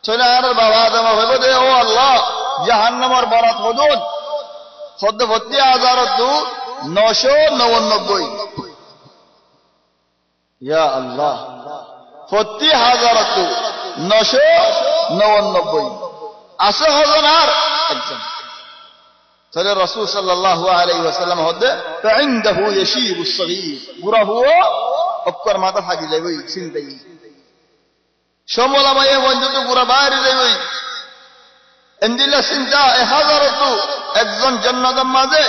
চলে আর বাবা আদম হইব দে ও আল্লাহ জাহান্নামের বরাত হদুদ সদ্যবর্তী 999 ইয়া আল্লাহ 999 আছে হজন আর একজন চলে রাসূল সাল্লাল্লাহু আলাইহি ওয়াসাল্লাম হদে ফাইনদাহু ইয়াশীবুস সগীর গুরা হুয়া অক্কর মাথা ফাঁকি যাইব চিন্তাই সমলামায়ে বন্ধুত পুরা বাইরে যাইব এন্দিলা চিন্তা 1000 একজন জান্নাতের মাঝে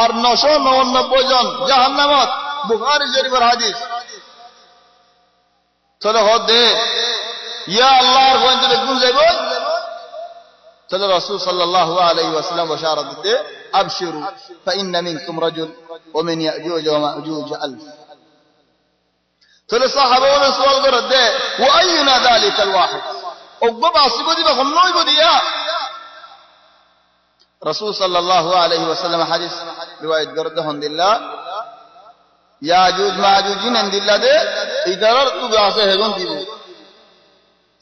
আর 999 জন জাহান্নামত বুখারী শরীফের হাদিস চলো হদে ইয়া আল্লাহর বন্ধুত একজন যাইব চলো রাসূল সাল্লাল্লাহু আলাইহি ওয়াসাল্লাম বশারত দিতে আবশিরু ফাইন্না মিনকুম রাজুল ওয়া মিন ইয়াজুজ ওয়া মাজুজ আলফ চলে সাহাবারা সওয়াল করে দে ওয়া আইনা যালিকাল ওয়াহিদ ওগবা আসিবদি বা হন্নই বদিয়া রাসূল সাল্লাল্লাহু আলাইহি ওয়াসাল্লাম হাদিস রিওয়ায়াত করতে হন্দিল্লাহ ইয়াজুজ মাজুজিন ইনদিল্লাহ দে ইদারার তু আছে হেগুন দিব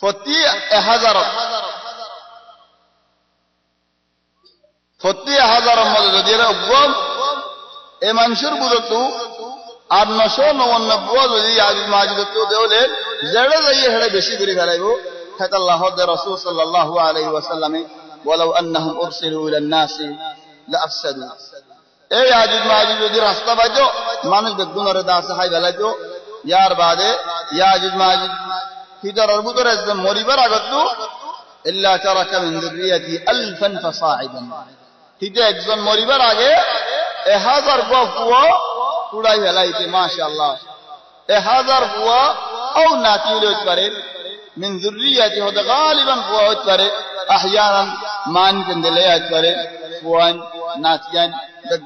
প্রতি 1000 মধ্যে যদি এরা উগ্রম এ মানুষের বুঝতো আর 999 যদি আজিজ মাজিদ তো দেওলে জেড়ে যাইয়ে হেড়ে বেশি করে ফেলাইব হেত আল্লাহ দে রাসূল সাল্লাল্লাহু আলাইহি ওয়াসাল্লামে ওয়ালাউ আন্নাহুম উরসিলু ইলান নাসি লাআফসাদু এই ইয়াজুজ মাজুজ যদি রাস্তা পাইতো মানুষ বেগুনরে দাসে খাই বেলাইতো ইয়ার বাদে ইয়াজুজ মাজুজ ভিতরের ভিতরে মরিবার আগতো ইল্লা তারাকা মিন যুররিয়াতি আলফান ফাসাইদান হিতে একজন মরিবার আগে 1000 বুয়া পুরাই বেলাইতে মাশাআল্লাহ 1000 বুয়া ও নাতি হইতে পারে মিন যুররিয়াতি হদা গালিবান বুয়া হইতে পারে আহয়ানান মান কেন্দেলে হইতে পারে বুয়ান নাতিয়ান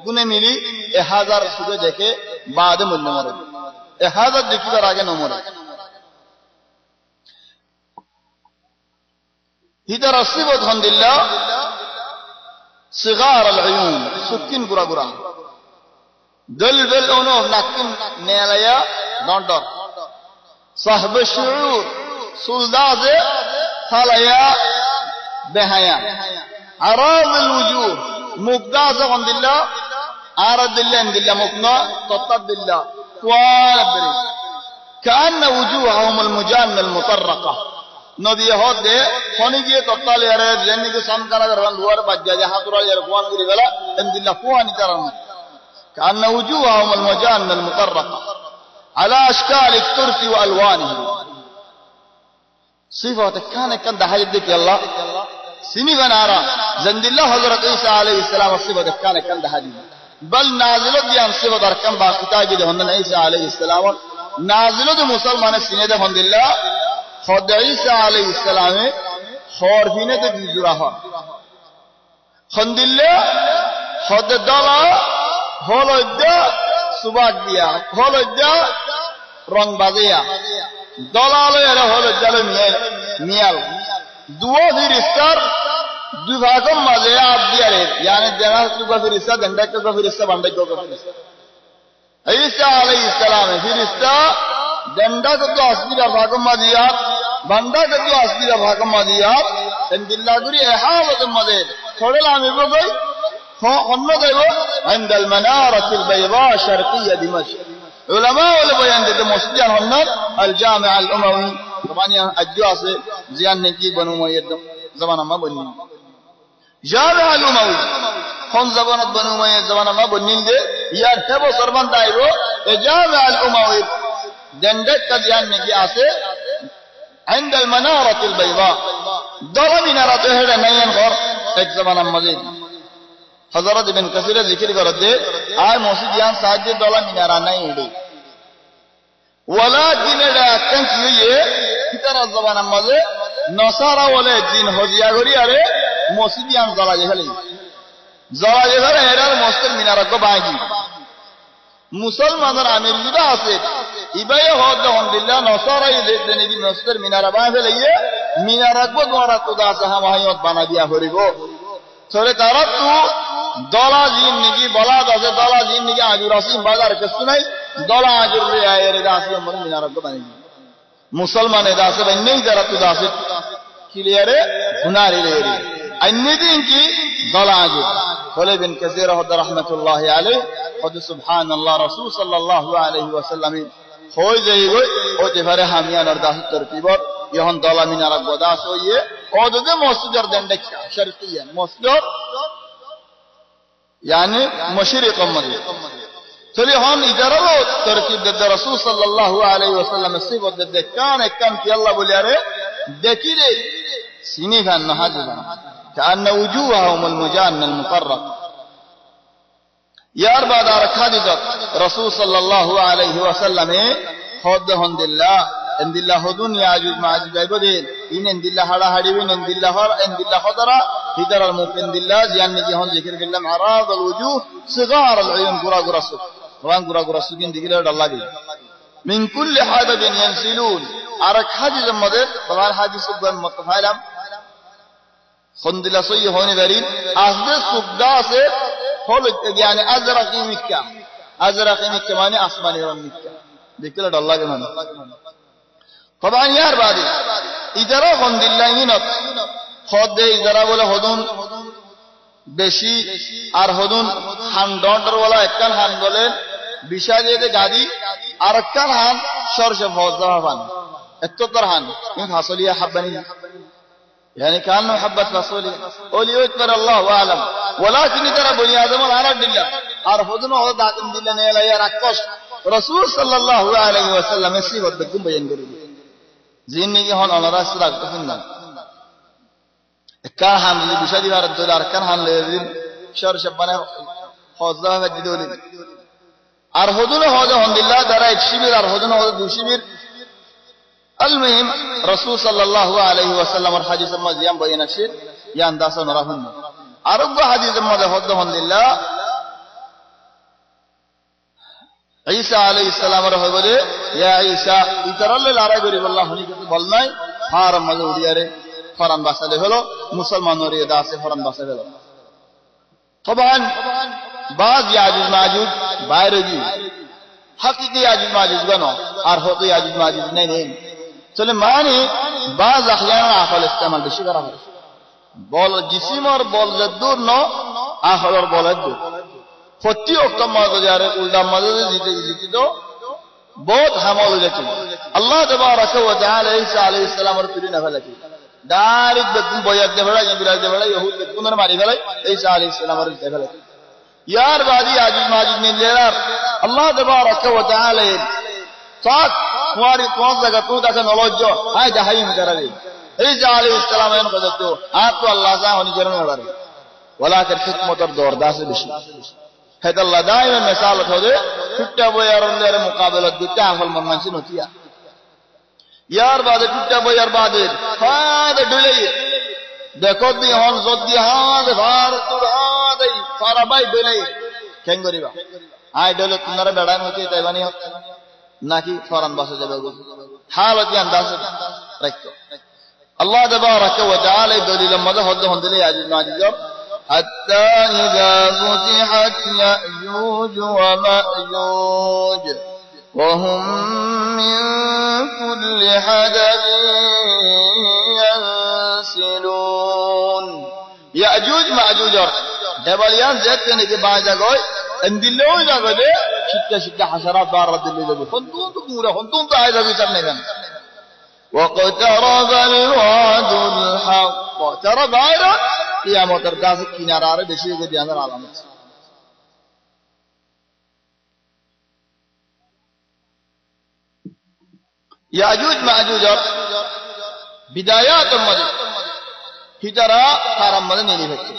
গুনে মিলি 1000 শুধু দেখে বাদে মূল্য মরে 1000 দেখিবার আগে নমরে হিদার আসিবত হামদুলিল্লাহ صغار العيون سكين غرا غرا دل دل اونو ناكين نيلايا دندر صاحب الشعور سلداز ثلايا بهايا عراض الوجوه مقداز عند الله عرض الله عند الله مقنا تطب الله توالبري كأن وجوههم المجان المطرقة নদী হদে ফনি গিয়ে তত্তালে আরে জেনিকে সামকানা দরবান দুয়ার বাজ্জা যে হাতুরা এর কোয়ান গরি গলা ইনদিল্লাহ ফুয়ানি তারান কান্না উজুহাহুম আল-মুজান আল-মুতাররাকা আলা আশকাল আত-তুরফি ওয়া আলওয়ানিহি সিফাত কানে কান দাহাই দিক আল্লাহ সিনি বানারা জন্দিল্লাহ হযরত ঈসা আলাইহিস সালাম সিফাত কানে কান দাহাই বল নাজিলত দিয়ান সিফাত আরকাম বা কিতাবে যে হন্না ঈসা আলাইহিস সালাম নাজিলত মুসলমানের সিনে দে হন্দিল্লাহ خد عيسى عليه السلام خورفينه ته بيزورا ها خند الله خد دلا হলদা সুবাক দিয়া হলদা রং বাজিয়া দলালে এরা হলদালে মিয়াল দুও ফিরিস্তার দুই ভাগম মাঝে আপ দিয়ারে yani দেনা সুবা ফিরিস্তা দন্ডা কে ফিরিস্তা বান্ডা কো ফিরিস্তা ঈসা আলাইহিস সালাম ফিরিস্তা দন্ডা কে আসবিরা ভাগম মাজিয়া বান্দা কে আসবিরা ভাগম মাজিয়া ইনদিল্লাহ গুরি এহাওয়াত মাঝে থোড়ে লামে বগই অন্য দেব আইন্দাল মানারাতুল বাইদা শারকিয়া দিমাশক উলামা ওলে বয়ান দিতে মসজিদ হন্নত আল জামি আল উমাওয়ি তবানিয়া আজ্জু আছে জিয়ান নেকি বনু মুয়াইয়দ জামানা মা বনি জামি আল উমাওয়ি কোন জামানাত বনু মুয়াইয়দ জামানা মা বনিল দে ইয়ার তেব সরবান দাইরো এ জামি আল উমাওয়ি দন্ডক কা জিয়ান নেকি আছে আইন্দাল মানারাতুল বাইদা দলা মিনারাতে হেডে নাইন ঘর এক জামানা মজিদ হযরত ইবনে কাসির জিকির করতে আর মসজিদিয়ান সাহায্যে দলা মিনারা নাই এডি ওয়ালাকিন এডা কান কিয়ে কিতারা জবানা মাঝে নসারা বলে দিন হজিয়া করি আরে মসজিদিয়ান দলা যেখানে এরার মসজিদ মিনারা কো বাকি মুসলমানদের আমির যুদা আছে ইবাই হদ আলহামদুলিল্লাহ নসারা এই নবী মসজিদের মিনারা বানাবে লইয়ে মিনারা কো দ্বারা খোদা সাহাবায়ত বানা দিয়া করিব সরে তারা তো দলা জিন নিকি বলা দাসে দলা জিন নিকি আজুর আসিম বাজার কিছু নাই দলা আজুর রে আয়ের দাসে মন মিনার কো বানি মুসলমানে দাসে বন্নেই যারা তো দাসে ক্লিয়ারে গুনারি রে আইনি দিন কি দলা আজুর বলে বিন কাসির রাহমাতুল্লাহি আলাইহি কদ সুবহানাল্লাহ রাসূল সাল্লাল্লাহু আলাইহি ওয়াসাল্লাম হই যাই গই ওতে পারে হামিয়ানার দাস তরতিব ইহন দলা মিনার গদাস হইয়ে ওদে মসজিদের দন্ডে শরতিয়ান মসজিদ يعني مشرق المدينة تلي هون إجارة ترتيب ضد رسول صلى الله عليه وسلم الصفة ضد كان في الله بولياره دكيله سنيفا نهاجبا كأن وجوههم المجان المطرق يا أربع دار خادجة رسول صلى الله عليه وسلم خدهم دلله ان دلله هدون ياجوج ماجوج ايبدين ان دلله هڑا ہڑیوین ان دلله خضرا حدر الممكن دلله زیان نجی ہون ذکر کرلم عراض الوجوه صغار العيون غرا غرا سو وان غرا غرا سو دین دگیلا اللہ گئی من كل حدب ينسلون ارك حاجز مدد طبعا حاجز سبن متفاعلم خندلا سوی ہونے دارین اخذ سبدا سے ہول یعنی ازرقی مکہ معنی آسمانی رنگ مکہ دگیلا اللہ گئی مان طبعا ইয়ার বাদে ইজারা গন্দিল্লাহিনত খদে ইজারা বলে হদুন বেশি আর হদুন হান ডন্ডর বলা একখান হান বলেন বিষাজে যে গাদি আর একখান হান সরসে ফজা হান এততর হান ইন হাসলিয়া হাবানি يعني كانه حبه فاصوليا اولي اكبر الله اعلم ولكن ترى بني ادم على الدنيا আর হদুন হদ দাকিম দিলেন এলাইয়া রাক্ষস রাসূল সাল্লাল্লাহু আলাইহি ওয়াসাল্লাম এসি হদ গুম বয়ান করে জিন্দেগি হন ওনারা সুরাগ তখন না কার হাম li বিষয় দিবার দলার কার হাম লেদিন শর শবানে হজা গদিদলি আর হদুন হদ আলহামদুলিল্লাহ দ্বারা 1 শিবির আর হদুন হদ 2 শিবির المهم رسول صلى الله عليه وسلم الحديث المزيان بين الشيء ينداس نرهن عرض حديث المزيان الحمد لله عيسى عليه السلام رهو بولے يا عيسى ইতারাল লড়াই করি আল্লাহ হনি কিছু বল নাই হারাম মজে উড়িয়ারে ফরান বাসালে হলো মুসলমানরে দাসে ফরান বাসালে হলো طبعا بعض ইয়াজুজ মাজুজ বাইরে জি হাকিকি ইয়াজুজ মাজুজ গানো আর হতো ইয়াজুজ মাজুজ নাই নেই চলে মানে বাজ আহয়ানা আফল ইস্তেমাল বেশি করা হয় বল জিসিম আর বল যদুর ন আহলর বলদ প্রতি ওক্ত মাজারে উল্টা মাজারে জিতে তো বহুত হামল যেতে আল্লাহ তাবারাক ওয়া তাআলা ঈসা আলাইহিস সালামের পিরি না ফেলাকি ডাইরেক্ট বেকুম বয়াত দে ফেলা জিবরাইল দে ফেলা ইহুদ বেকুমের মারি ফেলা ঈসা আলাইহিস সালামের দে ফেলা ইয়ার বাদি আজিজ মাজিদ নে লেরার আল্লাহ তাবারাক ওয়া তাআলা সাত কুয়ারি কোন জায়গা তো দেখেন অলজ্জ হাই জাহাইম করাবে ঈসা আলাইহিস সালাম এন কদতো আত তো আল্লাহ যা হনি জরন লড়ারে ওয়ালাকিন হিকমতর দরদাস বেশি হেদাল্লাহ দাইমে মিসাল খোদে টুট্টা বয়ারদের মুকাবেলাত দিতে আহল মানসি নতিয়া ইয়ার বাদে টুট্টা বয়ার বাদে ফাদে ডুলে দেখো দি হন যদি হাদ ভার তুর হাদই সারা বাই ডুলে কেন করিবা আই ডলে তোমার বেড়ান হতে তাইবানি নাকি ফরান বাসে যাবে হালত আন্দাজ রাখতো আল্লাহ তাবারাক ওয়া তাআলা দলিল মদহ হদলে আজিজ মাজিজ حتى إذا فتحت يأجوج ومأجوج وهم من كل حدب ينسلون يأجوج مأجوج دبليان زيتني کے بعد جگہ اندلو جگہ دے شکا حشرات بار رد لے جگہ خندون تو پورا خندون تو آئے جگہ چلنے گا واقترب الوعد الحق ترى বাইরে কিয়ামতের কাছে কিনারারে বেশি হয়ে দিয়ার আলামত ইয়াজুজ মাজুজ বিদায়াত মদে হিজরা কারাম মদে নেলি হচ্ছে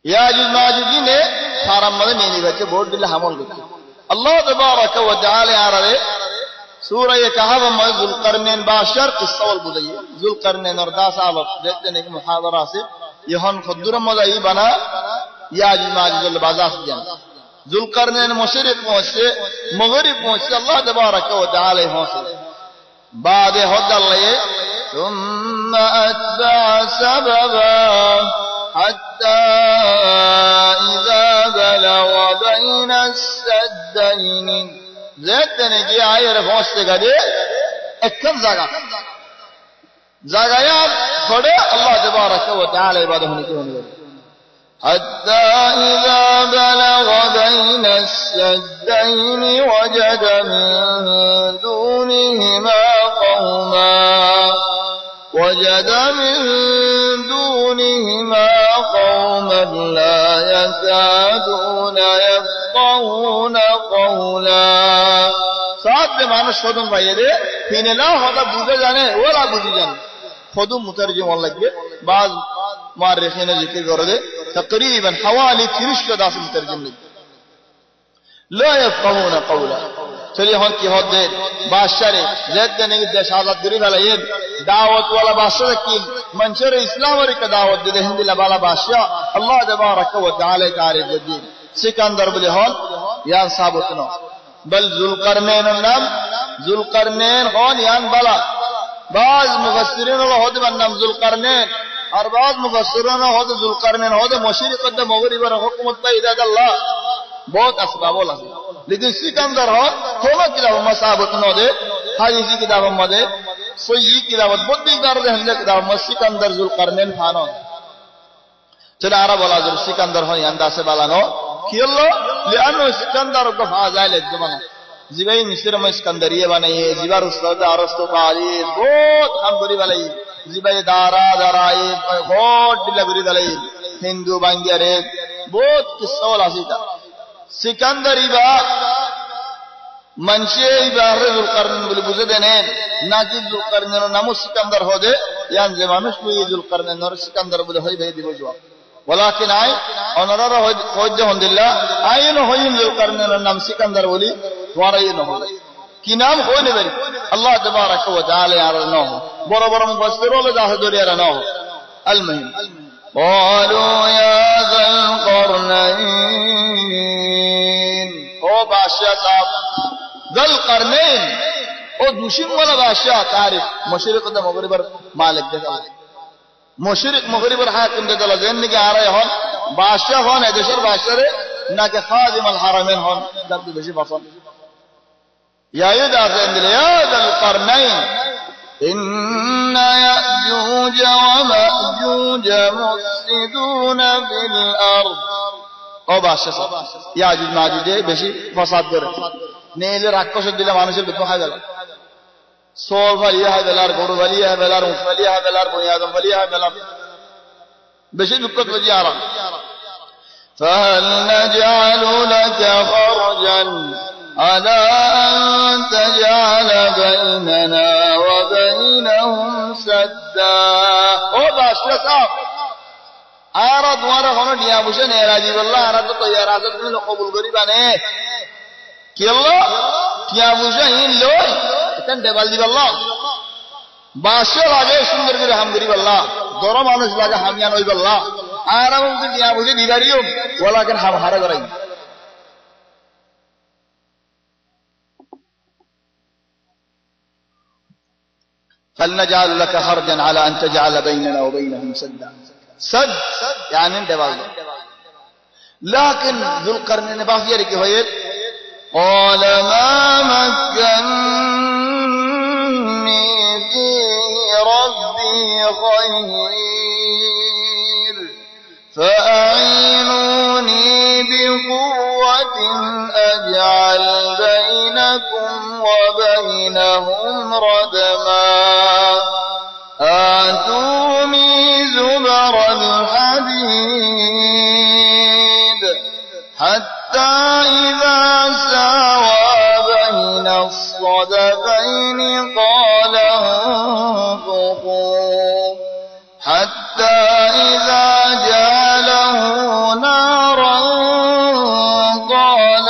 ইয়াজুজ মাজুজ নে কারাম মদে নেলি হচ্ছে বোর্ড দিলে হামল করছে আল্লাহ তাবারাক ওয়া তাআলা আরারে سورہ کہف میں ذوالقرنین باشر قصہ ول بودی ذوالقرنین اور 10 سال دیکھتے ہیں کہ محاضرہ سے یہن خدر مدعی بنا یاج ماجوج البازاس جان ذوالقرنین مشرق پہنچے مغرب پہنچے اللہ تبارک و تعالی پہنچے بعد حد اللہ ثم اتبع سببا حتى اذا بلغ بين السدين زیتنے کی آئے رفوش سے گدے اکن جگہ یار کھڑے اللہ تبارک و تعالی عبادت ہونے کی ہونے لگے حتى إذا بلغ بين السدين وجد من دونهما قوما لا يكادون يفقهون قولا সাত বে মানুষ ফদম ভাইয়ে রে তিনে না হদা বুঝে জানে ওরা বুঝি জানে ফদম মুতারজিম হল লাগবে বাজ মুআররিখিন জিকির করে দে تقريبا حوالي 30 দাস মুতারজিম লিখবে لا يفقهون قولا চলি হন কি হদে বাদশারে জেদ নেই দেশ আজাদ করি ফেলায়ে দাওয়াত ওয়ালা বাদশা কি মনসুর ইসলামের কা দাওয়াত দে হিন্দিলা বালা বাদশা আল্লাহ তাবারাক ওয়া তাআলা কারে দি সিকান্দার বলে হন ইয়ান সাবত ন বল যুলকারনাইন নাম যুলকারনাইন হন ইয়ান বালা বাজ মুফাসসিরিন হদে নাম যুলকারনাইন আর বাজ মুফাসসিরিন হদে যুলকারনাইন হদে মশরিক ও মাগরিবের হুকুমত পাইদাদ আল্লাহ बहुत असबाब আছে लेकिन सिकंदर हो थोड़ा किताब मसाबत न दे हाजी किताब मदे सही किताब बुद्धिदार दे हमने किताब सिकंदर जुलकरनैन खानो चला आरा बोला जो सिकंदर हो अंदाज से बालानो कियलो लियानो सिकंदर को फाजाइल जमाना जीवाई मिस्र में सिकंदरिये बनाए जीवार उस्ताद अरस्तु काली बहुत हम बड़ी वाले জিবাই দারা দারাই ঘট দিলা ঘুরি দালাই হিন্দু বাঙ্গিয়ারে বহুত কিসল আসিতা সিকান্দার ইবা মানুষে ইবার জুলকারনাইন বলে বুঝে দেনেন নাকি জুলকারনাইনের নামও সিকান্দার হদে ইয়ান যে মানুষ লুই জুলকারনাইনের সিকান্দার বলে হই ভাই দিব জবাব ওয়ালাকিন আই অনারা হজ্জে হন্দিল্লাহ আইন হইম জুলকারনাইনের নাম সিকান্দার বলি তোরাই ন হয় কি নাম হয় না বলি আল্লাহ তাবারাকা ওয়া তাআলা আর ন বড় বড় মুফাসসির হলো যা দরিয়ার ন আল মুহিম قالوا يا ذا القرنين او بادشاہ صاحب ذا القرنين او দুশিম वाला বাদশাহ তারিফ মশরিক ও মগরিবের মালিক দেখা মশরিক মগরিবের হাকিম দেখা জেন্দিকে আরাই হন বাদশাহ হন এদেশের বাদশারে নাকি খাদিম আল হারামাইন হন যার বেশি পছন্দ ইয়া ইদা জেন্দিলে ইয়া ذا القرنين إن يأجوج ومأجوج مفسدون في الأرض ও বাদশাহ ইয়াজুজ মাজুজে বেশি ফসাদ করে নেলে রাক্ষস দিলে মানুষের বিপদ হয় গেল সোল ফালিয়া হয় বেলার গরু ফালিয়া হয় বেলার উট ফালিয়া হয় বেলার বনি আদম ফালিয়া হয় বেলার বেশি বিপদ বুঝি আরাম فهل نجعل لك خرجا على أن تجعل بيننا وبينهم سدا ও বাদশাহ সাহেব আরা তোমারা কোন ডিয়া বসে নে রাজি বললা আরা তো তৈয়ার আছে তুমি কবুল করিবা নে কি হলো ডিয়া বসে ইন লই এখান দেবাল দি বললা বাদশাহ লাগে সুন্দর করে হাম করি বললা দর মানুষ লাগে হামিয়া নই বললা আরা বলতে ডিয়া বসে দিবারিও ওলাকেন হাম হারা করাই فلنجعل لك خرجا على أن تجعل بيننا وبينهم سدا سد يعني دبال لكن ذو القرنين باقي ركي هيل قال ما مكنني فيه ربي خير فأعينوني بقوة أجعل بينكم وبينهم ردما آتوني زبر الحديد حتى إذا ساوى بين الصدفين قال انفخوا حتى إذا جعله نارا قال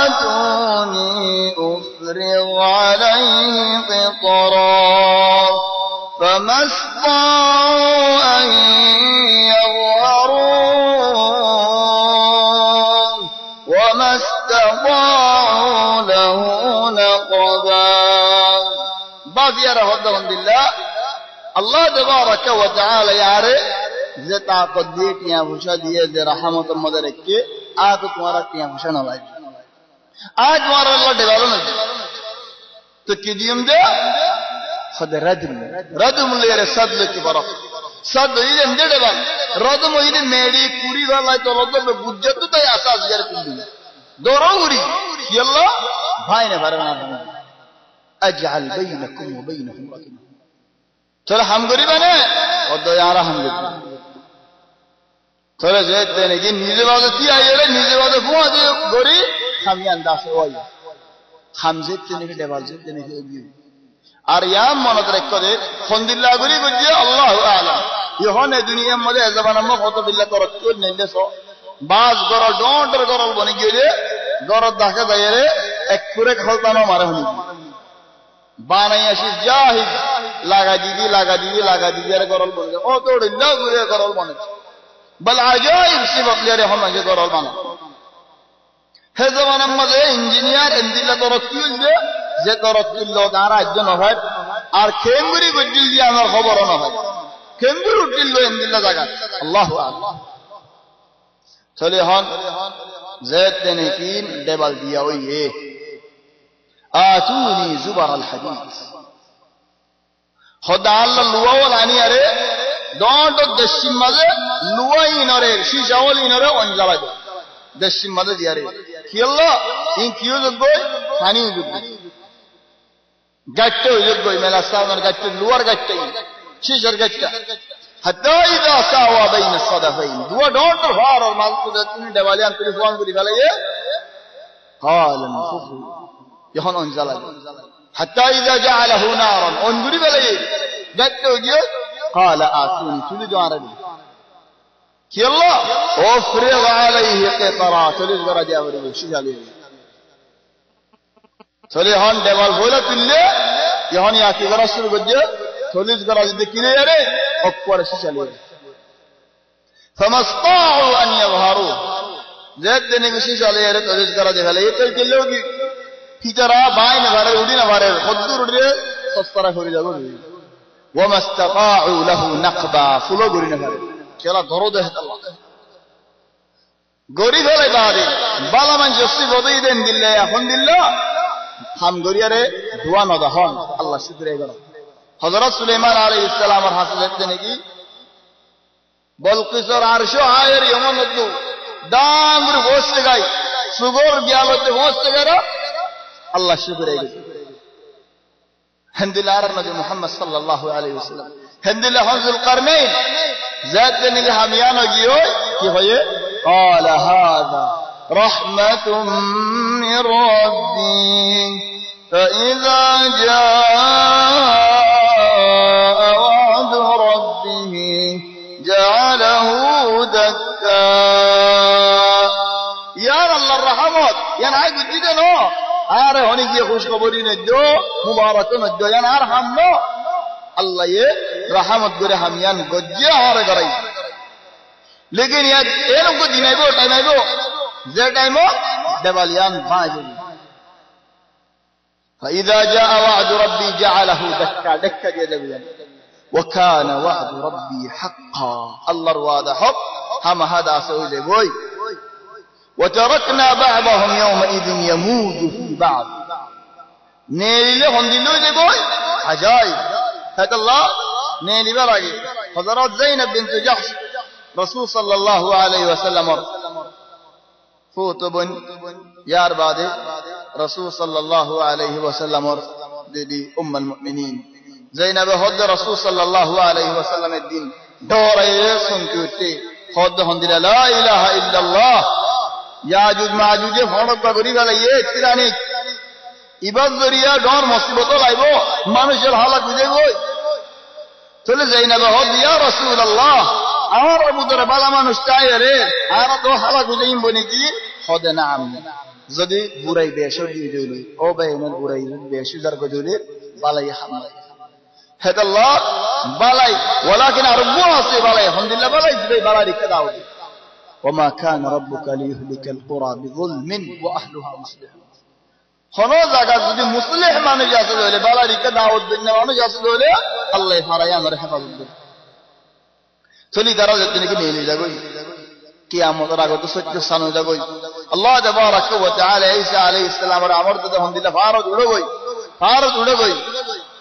آتوني أفرغ عليه قطرا فما استطاعوا أن يظهروه وما استطاعوا له نقبا بعض يرى هدهم بالله الله تبارك وتعالى يعرف যে তাকত দিয়ে টিয়া ভূষা দিয়ে যে রাহমতের মধ্যে রেখে আজ তোমার টিয়া ভূষা না লাগে আজ তোমার আল্লাহ ডেভালো না তো কি দিম দে খদে রাদুম লেরে সাদল কি বরফ সাদ ইলে এমদে ডেভাল রাদুম ইলে মেডি কুরি গলাই তো লদবে বুজ্জত তো তাই আসাস ইয়ার কুন্দি দরউরি কি আল্লাহ ভাই না ভারনা আজআল বাইনাকুম ওয়া বাইনাহুম রাদুম চলো হাম করিবা না ও দয়ারা হাম করিবা চলে যেতে নাকি নিজে বাজে কি আইলে নিজে বাজে ফুয়া দিয়ে গরি খামি আন্দাজ ওই খামজে তেনে দেবাল যে তেনে গি আর ইয়াম মনত রাখতে খন্দিল্লাহ গরি গজি আল্লাহু আলাম ইহনে দুনিয়ার মধ্যে জবান আমরা কত বিল্লাহ করত নেলে সো বাজ গরল ডন্ডর গরল বনি গিয়ে গরল দাকে বাইরে এক পুরে খলতানো মারে হনি বানাই আসি জাহিদ লাগা দিদি আর গরল বনে ও তো ডিল্লাহ গুরে গরল বনে বল আজাইব সিবত লিয়ারে হমাকে গরল বানা হে জমানার মধ্যে ইঞ্জিনিয়ার এন্দিল্লা তরক্কি হইবে যে তরক্কিল তার রাজ্য নহয় আর খেঙ্গুরি গজ্জিল দিয়ে আমার খবরও নহয় খেঙ্গুরি উঠিল এন্দিল্লা জায়গা আল্লাহু আকবার চলে হন যে তেনে কি দেবাল দিয়া ওইয়ে আতুনি জুবার আল হাদিদ খোদা আল্লাহ লুয়াওয়াল আনি আরে দন্ড দেশিম মাঝে লুয়াই নরে শিশাওয়াল ইনরে অঞ্জালা দে দেশিম মাঝে দিয়ারে কি আল্লাহ ইন কিও যোগ্য পানি যোগ্য গাইটটা হইল গই মেলা সাউনার গাইটটা লোয়ার গাইটটাই শিশার গাইটটা হাত্তা ইযা সাওয়া বাইনা সাদাফাইন দুয়া ডন্টর ফার আর মালকুদা তিনি দেওয়ালিয়ান টেলিফোন করি ফেলাইয়ে قال انفخوا يهون انزل حتى اذا جعله نارا انظري فلاييه গাইটটা হইল قال آتوني تولي دوارني কি আল্লাহ ওফরিগ আলাইহি কিতরা 40 গরা যাবরে শিশালি চলে হন দেওয়াল বলে তুললে যখন ইয়াকি গরা শুরু করছে 40 গরা যদি কিনে যারে অপর শিশালি فمستطاعوا ان يظهروا زاد نے শিশালি এর 40 গরা দেখালে এটা কি লোগি কিতরা বাইনে ভরে উড়ি না ভরে খদ্দুর উড়ে সস্তরা করে যাবে وما استطاعوا له نقبا ফুলো গরি না ভরে কেলা দরদ হে আল্লাহ গরি ফেলে বাদে বালামান জসি বদই দেন দিল্লে এখন দিল্লা হাম গরিয়ারে দোয়া নদা হন আল্লাহ সিদরে গেল হযরত সুলাইমান আলাইহিস সালামের হাসিলে নাকি বলকিসর আরশো আয়ের ইমানতু দামর বসতে গাই সুগর গিয়ালতে বসতে গেরা আল্লাহ সিদরে গেল হামদুলিল্লাহ নবী মুহাম্মদ সাল্লাল্লাহু আলাইহি ওয়াসাল্লাম হামদুলিল্লাহ হামজুল কারনাইন জাত নিলে হামিয়ান গিয়ে কি হয় قال هذا رحمة من ربي فإذا جاء وعد ربه جعله دكا يا الله الرحمات يا ناي بجد نو আরে অনেক গিয়ে খুশ খবরই নেজো মুবারক নেজো يا نار হামনো আল্লাহ এ রহমত করে হামিয়ান গজ্জে আরে গরাই लेकिन यार ये लोग को दिन आइबो टाइम आइबो जे टाइमो देवालियान बाजो فإذا جاء وعد ربي جعله دكا دكا جدبيا وكان وعد ربي حقا الله وعد حق هم هذا سوي بوي وتركنا بعضهم يومئذ يموج في بعض نيل لهم دلو بوي عجائب هذا الله نيل براجي حضرات زينب بنت جحش رسول صلى الله عليه وسلم فوتبن يار بعد رسول صلى الله عليه وسلم دي المؤمنين زينب حد رسول صلى الله عليه وسلم الدين دور سنكوتي حد هندل لا اله الا الله याजुज माजुज फड़क करी वाला ये तिरानी इबाद जरिया डर मुसीबत लाइबो মানুষের হালাত বুঝে গই চলে যাইনা বহুত ইয়া রাসূলুল্লাহ আমার বুদরে বালা মানুষ চাই রে আর তো হালাত বুঝে ইমবনি কি খদে না আমি যদি বুড়াই বেশ দিয়ে দিলি ও বেইমান বুড়াই বেশ যার গো দিলি বালাই হামাই হেদাল্লাহ বালাই ওয়ালাকিন আরবু আছে বালাই আলহামদুলিল্লাহ বালাই দিবে বালা রিকা দাও وما كان ربك ليهلك القرى بظلم واهلها مصلحون কোনো জায়গা যদি মুসলিহ মানুষ আছে বলে বালা রিকা দাওয়াত দিন মানুষ আছে বলে আল্লাহ ফারায়া আমার হেফাজত করবে চলি দ্বারা যদি নাকি নিয়ে যাগই কিয়ামতের আগে তো সত্য স্থান হয়ে যাগই আল্লাহ তাবারাক ওয়া তাআলা ঈসা আলাইহিস সালামের আমর তো আলহামদুলিল্লাহ ফারজ উড়ে গই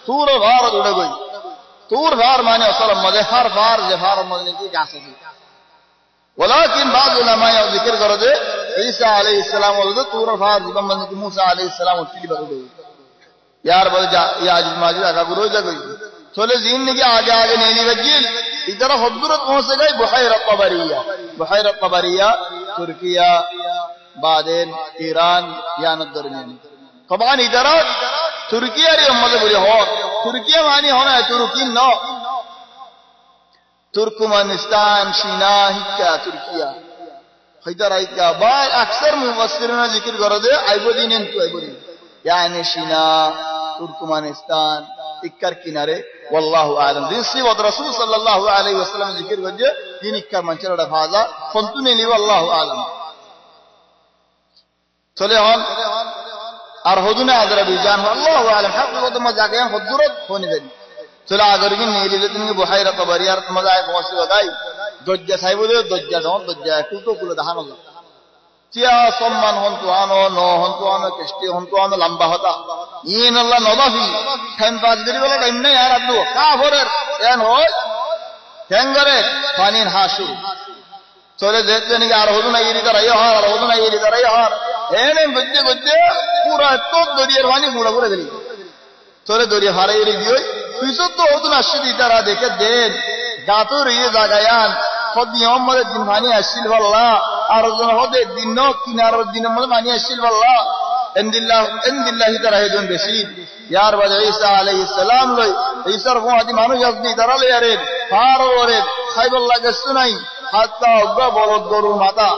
তুর ফারজ উড়ে গই তুর ফার মানে আসলে মজে ফার যে ফার মানে কি গাছ আছে ولكن بعض العلماء ذكر کرده عیسی علیہ السلام ولد طور فار جبن من موسی علیہ السلام تلی بغدو यार बोल जा याज माजी आगा गुरु जगई चले जीन ने आगे नहीं वजील इधर हदरत पहुंच गई बुहैरा तबरिया तुर्किया बादेन ईरान यानत दरमियान कबान इधर तुर्किया रे मतलब बोले हो तुर्किया मानी होना है तुर्की नो तुर्कमेनिस्तान चीना हिक्का तुर्किया इधर आई क्या बाय अक्सर मुफस्सिरीन ने जिक्र कर दे आइबोदीन तो आइबोदीन यानी चीना तुर्कमेनिस्तान इक्कर किनारे वल्लाहु आलम दिन सी व रसूल सल्लल्लाहु अलैहि वसल्लम जिक्र गजे दिन इक्कर मंचरा फाजा फंतुने ली वल्लाहु आलम चले हन और हुदुना अजरबैजान वल्लाहु आलम हक वो मजा गए हुदुरत होने दे चला अगर कि नीली लेकिन बुहैरा तबरिया मजा है पहुंच गई दज्जा साहिब बोले दज्जा डों दज्जा कुतो कुल दहान अल्लाह चिया सम्मान हंतु आनो नो हंतु आनो किस्ती हंतु आनो लंबा होता ये न अल्लाह नदाफी टाइम पास करी वाला टाइम नहीं यार अब का होरर एन हो हैंगरे फानिन हाशु चले देखते नहीं यार हुदुना ये इधर आया हार हुदुना ये इधर आया हार एने गुज्जे गुज्जे पूरा तो दरियर वानी पूरा पूरा गली তোরে দরিয়া হারাই দিও পিছত তো হতো না আসছে তারা দেখে দেন গাতর ইয়ে জাগায়ান খদ মোহাম্মদের দিন পানি আসছিল বল্লা আর জন হদে দিন কিনার দিনের মধ্যে পানি আসছিল বল্লা এন্দিল্লাহি তারা হেদুন বেশি ইয়ার বাদে ঈসা আলাইহিস সালাম লই ঈসার ফোয়াদি মানুষ আসনি তারা লই আরে পার ওরে খাইবল্লা গেছে নাই হাত্তা উগা বলদ গরুর মাথা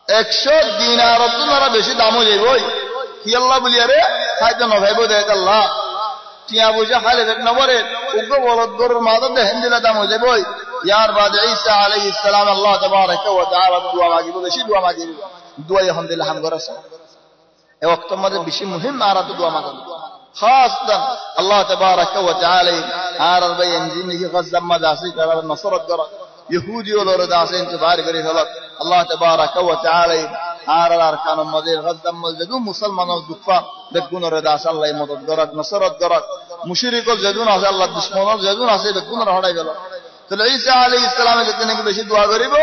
100 দিনার তোমারা বেশি দামও যাইবই কি আল্লাহ বলি আরে খাইতে না ভাইবো দেখ আল্লাহ টিয়া বুঝা খাইলে দেখ না বলে উগা বলদ গরুর মাথা দেন দিলে দাম হয়ে যাইবই ইয়ার বাদে ঈসা আলাইহিস সালাম আল্লাহ তাবারক ওয়া তাআলা দোয়া মাগিব বেশি দোয়া মাগিব দোয়া আলহামদুলিল্লাহ হাম করেছে এই ওয়াক্তের মধ্যে বেশি মুহিম আর দোয়া মাগিব খাসদান আল্লাহ তাবারক ওয়া তাআলা আর বাইন জিন্দেগি গজম মাদাসি করার নসরত করা ইহুদি ওলর দাসে ইন্তজার করে হল আল্লাহ তাবারক ওয়া তাআলা আর আরকান মধ্যে গজম মজদু মুসলমানদের দুফা বেগুনের দাস আল্লাহ মদদ করার নসরত করার মুশরিকল যেদুন আছে আল্লাহ দুশমনর যেদুন আছে বেগুনের হড়াই গেল তো ঈসা আলাইহিস সালামের জন্য বেশি দোয়া করিব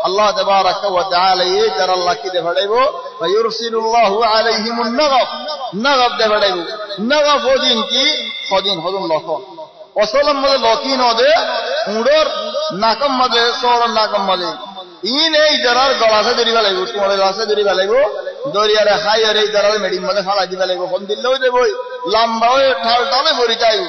আল্লাহ তাবারক ওয়া তাআলা এই তার আল্লাহ কি দেখাইব ফায়ুরসিলুল্লাহু আলাইহিমুন নাগাব দেখাইব নাগাব দিন কি খদিন হদুন লখ অসলম মধ্যে লকিন ওদে উড়র নাকম মধ্যে সরন নাকম মধ্যে ইন এই দরার গলাসে দরি গলাইব তোমার গলাসে দরি গলাইব দরিয়ারে খাই আর এই দরার মেডিম মধ্যে ফালা দিবা লাগব কোন দিলেও দেবই লম্বা হয়ে ঠাল ঠালে ভরি যাইব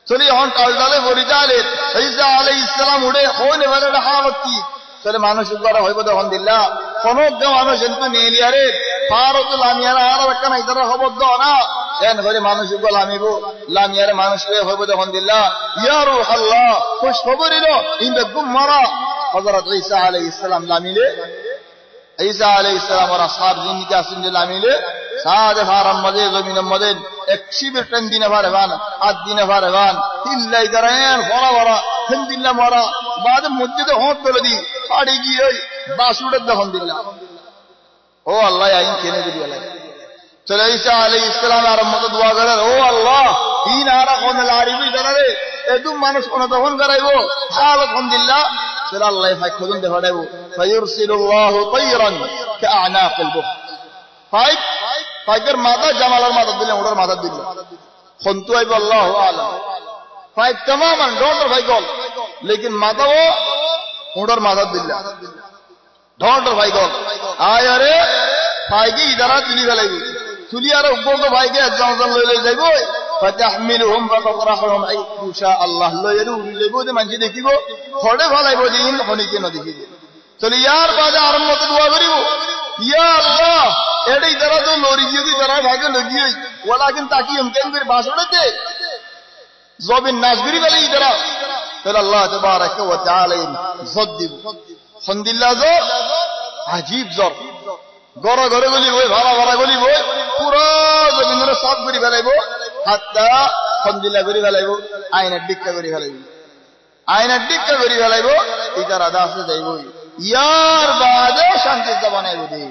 চলি হন ঠাল ঠালে ভরি যাইলে ঈসা আলাইহিস সালাম উড়ে হইলে বলে হালত কি চলে মানুষ দ্বারা হইব তখন দিল্লা কোন মানুষ কিন্তু নিয়ে লিয়ারে ফারত লামিয়ারা আর একটা ইদার খবর দাও না এন করে মানুষ লামিব লামিয়ারে মানুষ হইব তখন দিল্লা ইয়া রূহুল্লাহ খুশ খবরিল ইনদা গুমরা হযরত ঈসা আলাইহিস সালাম লামিলে ঈসা আলাইহিস সালাম আর আসহাব জিন্দিকে আসেন যে লামিলে সাদে ফারাম মদে জমিনের মদে এক শিবির টান দিনে ভারবান আদ দিনে ভারবান ইল্লাই দারান ফরা ফরা হিন্দিল্লা মারা বাদ মসজিদে হত তোলে দি পাড়ি গিয়ে বাসুড়ে দহন দিল্লা ও আল্লাহ আইন কেনে দিবি আল্লাহ চলে ঈসা আলাইহিস সালাম আর মত দোয়া করে ও আল্লাহ তিন আরা কোন লারিবি জানারে এদু মানুষ কোন দহন করাইবো আলহামদুলিল্লাহ চলে আল্লাহ ফাক খুদুন দেখাইব ফায়ুরসিলুল্লাহু তায়রান কাআনাকিল বুখ ফাইকের মাথা জামালার মাথা দিলে ওটার মাথা দিল খন্তু আইব আল্লাহু আলাম ফাইক तमामन ডোন্ট ভাইগল লেকিন মাথাও ওটার মাথা দিল ডোন্ট ভাইগল আয়ারে ফাইকি ইদারা তুলি গলাইব তুলি আর উগ্গ ভাইকে একজন লইলে যাইব ফাতাহমিলুহুম ফাতরাহুম আইশা আল্লাহ লইরু লইব যে মানজি দেখিব ফড়ে ভালাইব দিন হনিকে ন দেখিব চলি ইয়ার বাদে আরম্ভ দোয়া করিব ইয়া আল্লাহ এটাই তারা তো লড়ি যদি তারা ভাগে লগিয়ে ওলাকিন তাকি এমকেন করে বাসড়েতে জবিন নাজগরি বলে ইদারা তাহলে আল্লাহ তাবারক ওয়া তাআলা যদ্দিব আলহামদুলিল্লাহ জো আজীব জর গড় গড়ে গলি বই ভাড়া ভাড়া গলি বই পুরো জমিনের সব করে ফেলাইব হাত্তা আলহামদুলিল্লাহ করে ফেলাইব আইনের ডিক্কা করে ফেলাইব আইনের ডিক্কা করে ফেলাইব ইদারা দাসে যাইব ইয়ার বাদে শান্তি জবানাইব দে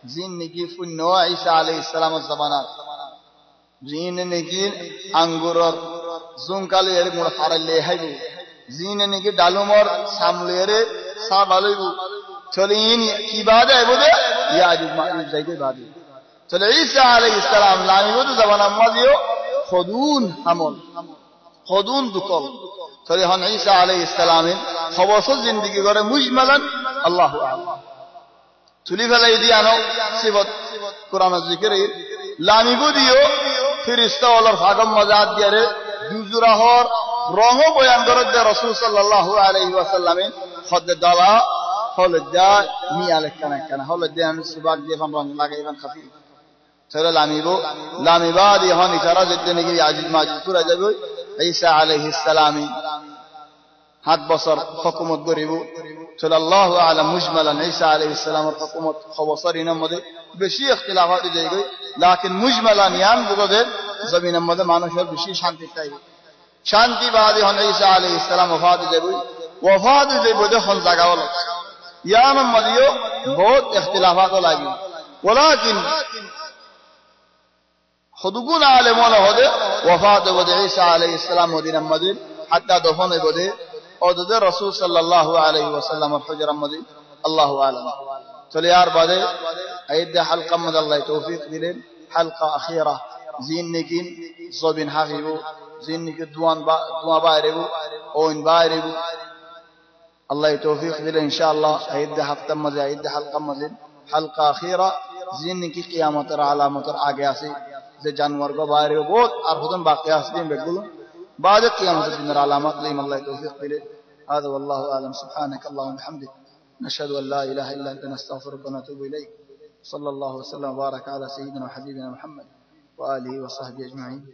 জিন নাকি শূন্য ঈসা আলাইহিস সালামের জমানাত জিন নাকি আঙ্গুরর জুংকালে এর মুড় হারাইলে হাইব জিন নাকি ডালুমর সামলেরে সাবালইব চলিন কি বাদে আইব দে ইয়াজুজ মাজুজ যাইতে বাদে চলে ঈসা আলাইহিস সালাম লামিব জমানা মাজিও খুদুন আমল খুদুন দুকল চলে হন ঈসা আলাইহিস সালামের খবসল জিন্দেগি করে মুজমালান আল্লাহু আ'লাম চুলি ফেলাই দিয়ে আনো সিবত কোরআন জিকির লামিবু দিও ফেরেশতা ওলার ফাগম মজাত দিয়ারে দুজুরাহর রঙও বয়ান করে দে রাসূল সাল্লাল্লাহু আলাইহি ওয়াসাল্লামে খদ্দে দালা হল দা মিয়ালে কানা কানা হল দে আন সুবাক দিয়ে রং লাগাইবান খাফি চলে লামিবাদি হন ইশারা দিতে নাকি আজিজ মাজিদ পুরা যাবে ঈসা আলাইহিস সালামি 7 বছর হুকুমত করিব চলে আল্লাহু আ'লাম মুজমালান ঈসা আলাইহিস সালামের হুকুমত খবসরিনের মধ্যে বেশি ইখতিলাফাত যায়গে লাকিন মুজমালান ইয়ান বুগদে জমিনের মধ্যে মানুষের বেশি শান্তি চাইবে শান্তি বাদে হন ঈসা আলাইহিস সালাম ওয়াফাত যাইব দে হন জায়গা হলো ইয়ান মধ্যেও বহুত ইখতিলাফাত লাগে ওয়ালাকিন খুদগুন আলেমওয়ালা হদে ওয়াফাত বদে ঈসা আলাইহিস সালাম মদিনার মধ্যে হাত্তা দফন বদে ওদে রাসূল সাল্লাল্লাহু আলাইহি ওয়াসাল্লামের হুজরার মধ্যে আল্লাহু আ'লাম চলে আর বাদে আইদা হালকা মধ্যে আল্লাহ তৌফিক দিলেন হালকা আখিরা زينكين صوبين حقيبو زينك دوان باريبو أوين باريبو الله يتوفيق لنا إن شاء الله هيدا هفتة مزي هيدا حلقة مزي حلقة أخيرة زينك قيامة على مطر آقياسي زي جانور کو باريبو بوت أرخدن باقياس دين بقولون بعد قيامة الدين العلامات لهم الله يتوفيق لنا هذا والله أعلم سبحانك اللهم وبحمدك نشهد أن لا إله إلا أنت نستغفرك ونتوب إليك صلى الله وسلم وبارك على سيدنا وحبيبنا محمد وآله وصحبه أجمعين